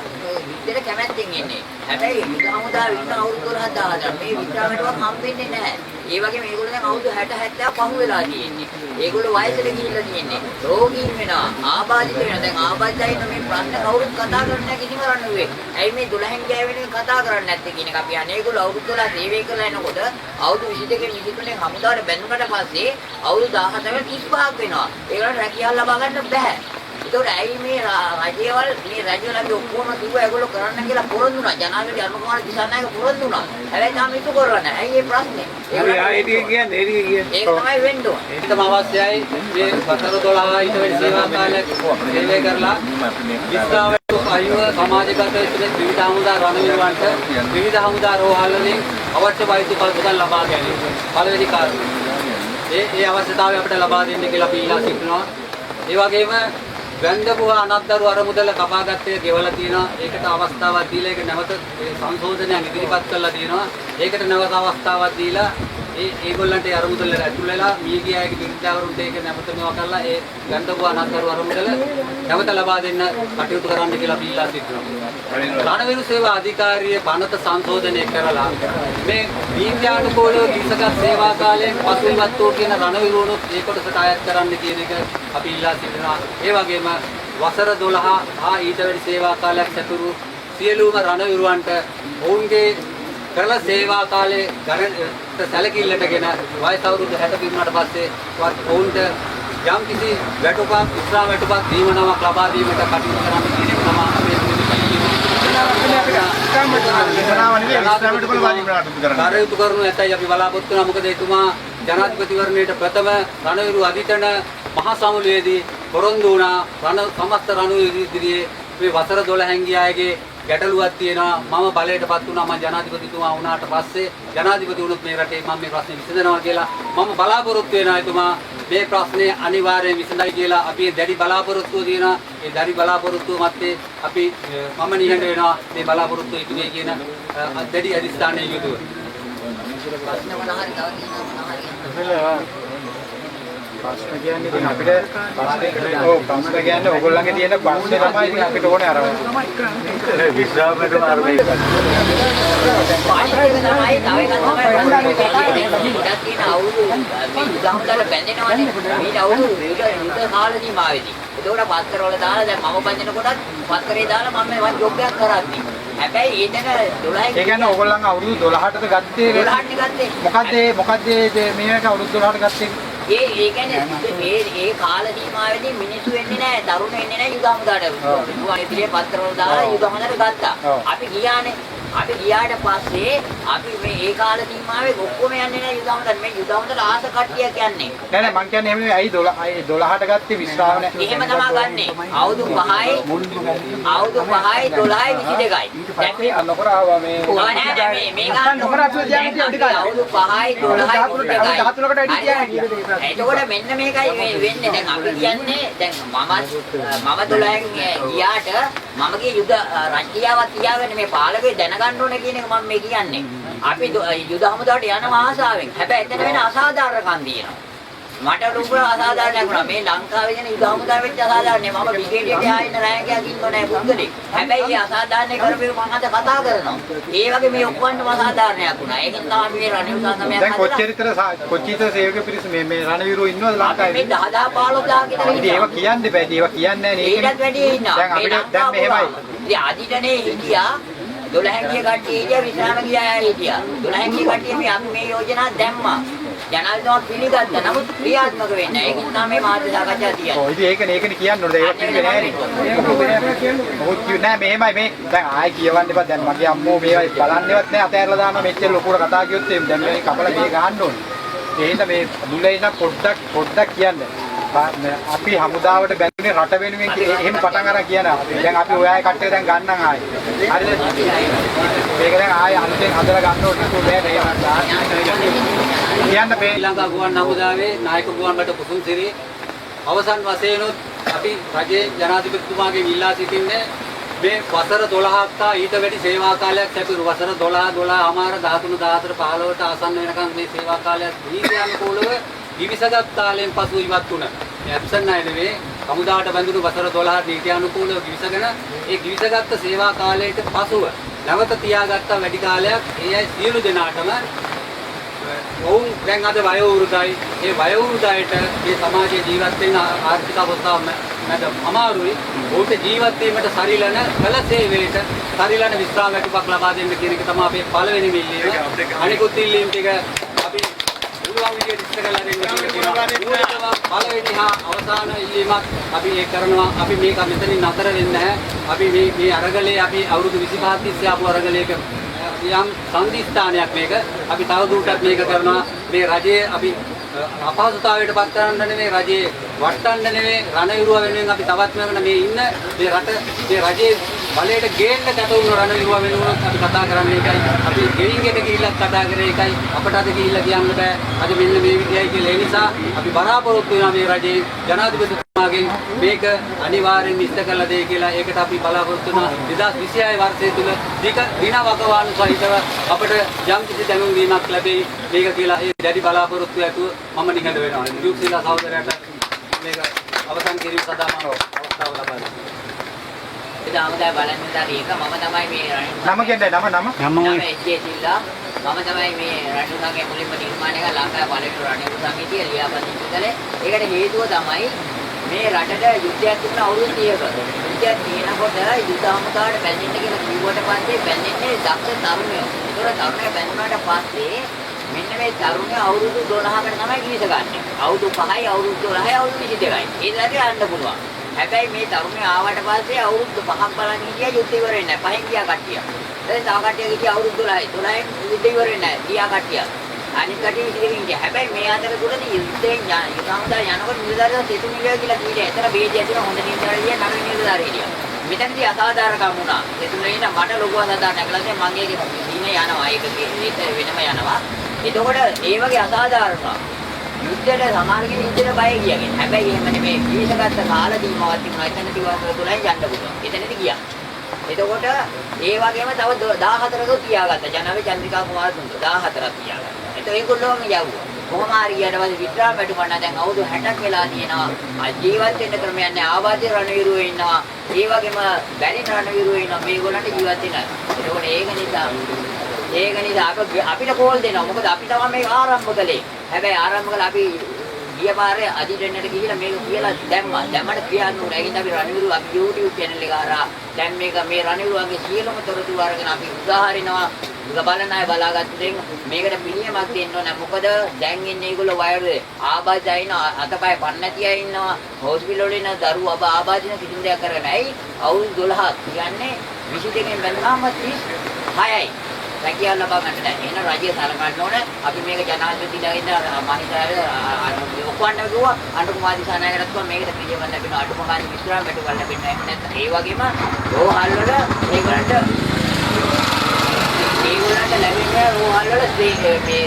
Speaker 7: යුද්ධෙට කැමැත්තෙන් එන්නේ. හැබැයි යුද හමුදාව ඉන්න අවුරුදු 12 මේ විශ්‍රාමයටවත් හම්බෙන්නේ නැහැ. ඒ වගේම මේගොල්ලෝ දැන් අවුරුදු 60 70 පහු වෙලා තියෙන්නේ. ඒගොල්ලෝ වයසට ගිහිල්ලා තියෙන්නේ. රෝගීන් වෙනවා, ආබාධිත වෙනවා. දැන් ආබාධිතයින මේ ප්‍රශ්න කවුරුත් කතා කරන්නේ නැහැ කිසිම රණුවේ. ඇයි මේ 12න් ගෑවෙන කතා කරන්නේ නැත්තේ කියන එක අපි අනේ ඒගොල්ලෝ අවුරුදු 12 සේවය කරලා එනකොට අවුරුදු 22 23 හමුදාවට බැඳුනට පස්සේ අවුරුදු 17 35ක් වෙනවා. ඒගොල්ලන්ට රැකියාව ලබා ගන්න බෑ. ඒකට ඇයි මේ රජයවල් මේ රජවලගේ ඔක්කොම කිව්වා ඒගොල්ලෝ කරන්න කියලා පොරොන්දු වුණා. ජනාධිපති අනුකුමාර දිසානායක පොරොන්දු වුණා. හැබැයි තාම ඉතු කරන්නේ නැහැ. ඇයි මේ ප්‍රශ්නේ?
Speaker 6: ඒ ටික කියන්නේ ඒක
Speaker 7: තමයි වෙන්න ඕන.
Speaker 2: ඒකම අවශ්‍යයි මේ වසර 12 ඊට වැඩි සේවා කාලයක් සේවය කරලා විශ්‍රාමයට අයව සමාජගත වෙච්ච විවිධ හමුදා රණවිරුවන්ට විවිධ හමුදා රෝහල් වලින් අවශ්‍ය වෛද්‍ය පරිසර ලබා ගැනීම පළවෙනි කාරණය. ඒ අවශ්‍යතාවය අපිට ලබා දෙන්න කියලා අපි ඉල්ලා සිටිනවා. ඒ වගේම වැන්දපුවා අනත්තරු අරමුදල කපාගත්තේ ගෙවලා තියෙනවා. ඒකට අවස්ථාවක් දීලා ඒක නැවත සංශෝධනයක් ඉදිරිපත් කරලා තියෙනවා. ඒකට නැවත අවස්ථාවක් දීලා ඒගොල්ලන්ට අරමුදල ඇතුල් වෙලා මියගිය අයගේ බිරිඳවරුන්ට ඒක නැවත මේවා කරලා ඒ වැන්දපුවා අනත්තරු අරමුදල නැවත ලබා දෙන්න කටයුතු කරන්න කියලා අපි ඉල්ලා සිටිනවා. රණවිරු සේවා අධිකාරිය පනත සංශෝධනය කරලා මේ නීත්‍යානුකූලව කිසක සේවා කාලයෙන් පසුබිමත් වූ කියන රණවිරුවනුත් ඒ කොටසට අයත් කරන්න කියන එක අපි ඉල්ලා සිටිනවා. ඒ වගේම වසර 12 ඊට වැඩි සේවා කාලයක් සැතුරු සියලුම රණවිරුවන්ට ඔවුන්ගේ කරලා සේවා කාලේ ගණනට සැලකිල්ලටගෙන වයස අවුරුදු 60 පිරුණාට පස්සේ ඔවුන්ට යම් කිසි වැටුපක් විශ්‍රාම වැටුපක් දීමනාවක් ලබා දීමට කටයුතු කරන්න කියන එක තමයි කටයුතු කරනු ඇතයි අපි බලාපොරොත්තු වෙනවා. මොකද එතුමා ජනාධිපතිවරණයට ප්‍රථම රණවිරු අධිතන මහා සමුළුවේදී පොරොන්දු වුණා සමස්ත රණවිරු ඉදිරියේ මේ වසර 12න් ගිය අයගේ ගැටලුවක් තියෙනවා. මම බලයටපත් වුණා. මම ජනාධිපතිතුමා වුණාට පස්සේ ජනාධිපති වුණොත් මේ රටේ මම මේ ප්‍රශ්නේ විසඳනවා කියලා මම බලාපොරොත්තු වෙනවා. එතුමා මේ ප්‍රශ්නේ අනිවාර්යයෙන් විසඳයි කියලා අපි දැඩි බලාපොරොත්තුව තියෙනවා. ඒ දැඩි බලාපොරොත්තුව මැත්තේ අපි මම නිහඬ වෙනවා මේ බලාපොරොත්තුව ඉටුවේ කියන දැඩි අධිෂ්ඨානයේ යුතුව.
Speaker 7: ප්‍රශ්න මොනවාරි තව තියෙනවා
Speaker 5: ප්‍රශ්න කියන්නේ ඉතින් අපිට ප්‍රශ්න කියන්නේ ඕගොල්ලන්ගේ තියෙන ප්‍රශ්න තමයි ඉතින් අපිට ඕනේ අර විශ්‍රාමයට ආරම්භය
Speaker 7: තමයි තව එකක් තමයි ගොඩක් තියෙන අවුරුදු මේ උදාහරණයක් බැඳෙනවානේ. ඊට අවුරුදු යුද කාල සීමාවෙදී. ඒකෝට පත්තරවල දාලා දැන් මම බඳිනකොටත් පත්තරේ දාලා මම මේ ජොබ් එකක් කරන්නේ. හැබැයි ඒ දෙන 12
Speaker 5: ඒ කියන්නේ ඕගොල්ලන් අවුරුදු 12ටද ගත්තේ
Speaker 7: 12ට ගත්තේ.
Speaker 5: මොකද්ද මේක අවුරුදු 12ට ගත්තේ?
Speaker 7: ඒ කියන්නේ ඒ කාල සීමාවෙදී මිනිස්සු එන්නේ නැහැ, දරුණු එන්නේ නැහැ යුද හමුදාට. දුවනේ ඉතිරිය පත්‍රවල දාලා යුද හමුදාට ගත්තා. අපි ගියානේ. අපි ගියාට පස්සේ අපි මේ ඒ කාල සීමාවේ ඔක්කොම යන්නේ නැහැ යුද හමුදාට. මේ යුද හමුදාට ආස කට්ටිය කියන්නේ.
Speaker 5: නෑ මං කියන්නේ එහෙම නෙවෙයි. ඇයි 12ට ගත්තේ විශ්‍රාම නැහැ.
Speaker 7: එහෙම තමයි ගන්නෙ. අවුරුදු 5යි 12යි 22යි. දැන් මේ
Speaker 5: නොකර ආවා මේ
Speaker 7: මේ ගන්න
Speaker 5: නොකර අපි කියන්නේ ටික කාලේ.
Speaker 7: අවුරුදු 5යි 12යි
Speaker 5: 13කට වැඩි කියන්නේ.
Speaker 7: එතකොට මෙන්න මේකයි වෙන්නේ. දැන් අපි කියන්නේ දැන් මම 12න් ගියාට මම ගිය යුද රැකියාවක් තියාගෙන මේ පාලකේ දැනගන්න ඕනේ කියන එක මම මේ කියන්නේ. අපි යුද හමුදාවට යන ආසාවෙන්. හැබැයි එතන වෙන අසාධාරණකම් තියෙනවා. මට ලොකු අසාධාරණයක් වුණා. මේ ලංකාවේ ඉන්න යුද හමුදාව වෙච්ච අසාධාරණේ මම බ්‍රිගේඩියට ආයෙත් රැයකයක් ඉන්නව නෑ පුද්ගලෙක්. හැබැයි මේ අසාධාරණේ කරපේ මම අද කතා කරනවා. ඒ වගේ මේ ඔක්කොන්ටම අසාධාරණයක් වුණා. ඒකෙන් තමයි මේ රණවිරු සංගමයක්
Speaker 5: දැන් කොච්චිතර සේවක පිරිස මේ රණවිරු ඉන්නවද ලංකාවේ?
Speaker 7: මේ 10 15000 කට
Speaker 5: ඉතින් ඒව කියන්න බෑ. ඒව කියන්නේ නෑ
Speaker 7: ඊටත් වැඩි ඉන්නවා.
Speaker 5: දැන් අපිට දැන් මෙහෙමයි.
Speaker 7: ඉතින් ආදිටනේ හිටියා 12 කිය කට්ටිය හිටියා විශ්‍රාම ගියා හිටියා 12 කිය කට්ටිය අපි මේ යෝජනා දැම්මා ජනාධිපතිතුමා පිළිගත්තා නමුත් ක්‍රියාත්මක වෙන්නේ නැහැ ඒකින් තමයි මාධ්‍ය සාකච්ඡා තියන්නේ
Speaker 5: ඔව් ඉතින් ඒකනේ කියන්න ඕනේ ඒක පිළිවෙල නෑනේ මොකද කිව්වේ නෑ මෙහෙමයි මේ දැන් ආයෙ කියවන්න එපා දැන් මගේ අම්මෝ මේවා බලන්නේවත් නෑ අතහැරලා දානවා මෙච්චර ලොකුට කතා කිව්වොත් එහෙම දැන් මේ කපලා මේ ගහන්න ඕනේ එහෙනම් මේ මුලින් ඉන්න පොඩ්ඩක් කියන්න අපි හමුදාවට බැඳුනේ රට වෙනුවෙන් එහෙම පටන් අරන් කියනවා. දැන් අපි ඔය අය කට්ටිය දැන් ගන්නම් ආයේ. හරිද? මේක දැන් ආයේ අලුතෙන් හදලා ගන්න ඕනේ නේද? කියන්න බෑ.
Speaker 2: ශ්‍රී ලංකා ගුවන් හමුදාවේ නායක ගුවන් බට කුසුම්සිරි අවසන් වශයෙන් අපි රජයේ ජනාධිපතිතුමාගෙන් ඉල්ලා සිටින්නේ මේ වසර 12ක් ඊට වැඩි සේවා කාලයක් ලැබුණු වසර 12 අමාර 13 14 15ට ආසන්න වෙනකන් මේ සේවා කාලයක් නීති අනුකූලව දිවිසගත් කාලයෙන් පසු ඉවත් වුණා. මේ ඇබ්සන් අය නෙවෙයි හමුදාවට බැඳුණු වසර 12 නීති අනුකූලව දිවිසගෙන ඒ දිවිසගත් සේවා කාලයට පසුව නැවත තියාගත්ත වැඩි කාලයක් ඒ අය සියලු දෙනාටම ඔවුන් දැන් අද වයෝවෘතයි. ඒ වයෝවෘතයට මේ සමාජයේ ජීවත් වෙන ආර්ථික අවස්ථාව මැද අමාරුයි. ඔවුන්ට ජීවත් වීමට සරිලන කළ සේවයට සරිලන විශ්‍රාම වැටුපක් ලබා දෙන්න කියන එක තමයි අපේ පළවෙනි ඉල්ලීම. අනිකුත් ඉල්ලීම් ටික අපි පුළුවන් විදිහට ඉස්තර කරලා දෙන්න කියලා පළවෙනි හා අවසාන ඉල්ලීමක් අපි ඒ කරනවා. අපි මේක මෙතනින් නතර වෙන්නේ නැහැ. අපි මේ අරගලේ අපි අවුරුදු 25ක් තිස්සේ ආපු අරගලයක යම් සංදිස්ථානයක් මේක අපි තවදුරටත් මේක කරනවා මේ රජයේ අපි අපහසුතාවයට පත් කරන්න නෙවෙයි රජයේ වටන්න නෙවෙයි රණවිරුව වෙනුවෙන් අපි තවත් මේ ඉන්න මේ රට මේ රජයේ බලයට ගේන්න කැත වුණු රණවිරුව වෙනුවෙන් අපි කතා කරන්නේ ඒකයි අපි ගෙවින්ගෙට ගිහිල්ලා කතා කරේ ඒකයි අපට අද ගිහිල්ලා කියන්න බෑ අද මෙන්න මේ විදියයි කියලා ඒ නිසා අපි බලාපොරොත්තු වෙනවා මේ රජයේ ජනාධිපතිතුමාගෙන් මේක අනිවාර්යෙන් ඉෂ්ට කළ දෙයි කියලා ඒකට අපි බලාපොරොත්තු වෙනවා 2026 වර්ෂය තුල දින වකවානු සහිතව අපට යම් කිසි දැනුම් දීමක් ලැබෙයි මේක කියලා ඒ දැඩි බලාපොරොත්තු ඇතුව මම නිහඬ වෙනවා යුක්සිලා සහෝදරයාට මේක අවසන් කිරීම සඳහා මම අවස්ථාව ලබා දෙනවා.
Speaker 7: එදා හමුදාය බලන්න ඉඳලා ඒක මම තමයි මේ
Speaker 5: නම කියන්නේ නම
Speaker 7: එච්.ඒ. සිල්ලා මම තමයි මේ රණවිරුගේ මුලින්ම නිර්මාණය කළ ලංකාවේ පළවෙනි රණවිරු සමිතිය ලියාපදිංචි කළේ. ඒකට හේතුව තමයි මේ රටට යුද්ධයක් තිබුණ අවුරුදු 30ක. යුද්ධයක් තියෙනකොට යුද හමුදාවට බැඳෙන්න කියලා කිව්වට පස්සේ බැඳෙන්නේ දක්ෂ තරුණයෝ. ඒතකොට තරුණයෝ බැඳුනාට පස්සේ මෙන්න මේ තරුණයෝ අවුරුදු 12කට තමයි ගිවිස ගන්න. අවුරුදු 5යි අවුරුදු 12යි අවුරුදු 22යි. ඒ දරේ යන්න පුළුවන්. හැබැයි මේ තරුණයෝ ආවට පස්සේ අවුරුදු 5ක් බලන් හිටියා යුද්ධ ඉවර වෙන්නේ නැහැ. පහෙන් ගියා කට්ටිය. දැන් තව කට්ටිය හිටියා අවුරුදු 12යි. 12න් යුද්ධ ඉවර වෙන්නේ නැහැ. ගියා කට්ටිය. අනිත් කට්ටිය ඉතිරින් ගියා. හැබැයි මේ අතර තුලදී යුද්ධයෙන් යුදහමුදා යනකොට නිලධාරියෝ සෙතු නිලිය කියලා කීලා. එතන බේජය තියෙන හොඳ නිලධාරිය නම නිලධාරිය. මෙතනදී අසාධාරණකම් වුණා. සෙතුනේ ඉන්න මට ලොකු අසාධාරණයක් කළා. මගේ දින යනවා. ඒක වෙනම යනවා. එතකොට ඒ වගේ අසාධාරණ යුද්ධයට සමාන කෙනෙක් ඉඳලා බය ගියාගෙන. හැබැයි එහෙම නෙමෙයි. ජීවිතගත කාල දීමාවක් තිබුණා. එතනදී වසර 12න් යන්න පුළුවන්. එතනදී ගියා. එතකොට ඒ වගේම තව 14ක තියාගත්තා. ජනවේ චන්ද්‍රිකා කුමාරතුංග 14ක් තියාගත්තා. එතකොට ඒගොල්ලෝම යවුවා. කොහොම හරි ඊට පස්සේ විත්‍රාම වැටුණා. දැන් අවුරුදු 60ක් වෙලා තියෙනවා. ජීවත් වෙන්න ක්‍රමයක් නැහැ. ආවාදී රණවිරුවෝ ඉන්නවා. ඒ වගේම බැරි රණවිරුවෝ ඉන්නවා. මේගොල්ලන්ට ජීවත් වෙන්න. එතකොට ඒක නිසා අපිට කෝල් දෙනවා. මොකද අපි තමයි මේක ආරම්භ කළේ. හැබැයි ආරම්භ කළා අපි ගිය පාරේ අධිරෙන්නට ගිහිල්ලා මේක කියලා දැම්මා. දැම්මට ක්‍රියාත්මක වුණා. ඒකින් අපි රණවිරු අපි YouTube channel එක හරහා දැන් මේක මේ රණවිරුවන්ගේ සියලුම තොරතුරු අරගෙන අපි උදාහරිනවා. බලන අය බලාගත්ත දෙයක් මේකට පිළියමක් දෙන්න ඕන. මොකද දැන් ඉන්නේ ඒගොල්ලෝ වයර් ආබාධය ඉන්න අතපය පන්නතිය ඉන්නවා. හොස්පිටල් වල ඉන්න දරුවෝ ආබාධින කිසිම දෙයක් කරගෙන නැහැ. අවුරුදු 12ක් කියන්නේ 22කින් බැලුවාම 36යි. රැකියාව ලබා ගන්නට නැහැ. එහෙනම් රජය සලකන්න ඕන. අපි මේක ජනාධිපතිලා ඉන්න මහින්දාවේ ඔක්කොන්ට ගිහුවා. අඬු කුමාර දිසානායකටත් කිව්වා මේකට පිළියමක් ලැබෙනවා. අඬු කුමාර විශ්‍රාම බෙටු වල ලැබෙන්නේ නැහැ. නැත්නම් ඒ වගේම රෝහල් වල ඒගොල්ලන්ට ලැබෙන්නේ රෝහල් වල මේ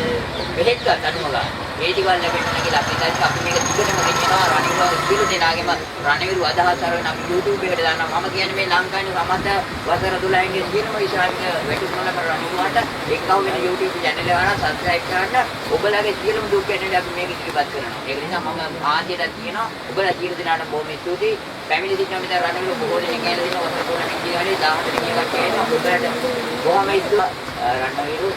Speaker 7: බෙහෙත් ගන්න අඩුම ගන්න. ඒ ටික වල ලැබෙන්නේ කියලා අපි දැන් අපි මේක දිගටම ගෙනියනවා. රණවිරු සියලු දෙනාගේම රණවිරු අදහස් අරගෙන අපි YouTube එකට දානවා. මම කියන්නේ මේ ලංකාවේ සමස්ත වසර 12 ගේ සියලුම ඉස්ලාමික වැටුප්පුවල රණවිරුවට එක්කව වෙන YouTube channel එක ගන්න subscribe කරන්න. ඔබලාගේ සියලුම දුක් ගැටලු අපි මේක ඉදිරිපත් කරනවා. ඒක නිසා මම ආදියට කියනවා ඔබලා සියලු දෙනාට බොහොම ස්තුතියි. ෆැමිලි දින විතර රණවිරු බොහෝ දෙනෙක් කියලා දෙනවා. වසර 12 ගේ වැඩි 10 දෙනෙක් කියනවා. ඔබලාට බොහොම ස්තුතියි. රණවිරු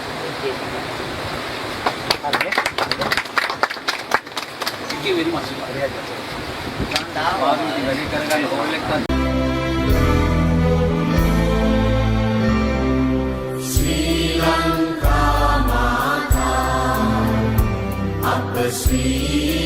Speaker 3: Thank you very much.
Speaker 8: Sri Lanka Mata, Upper Sri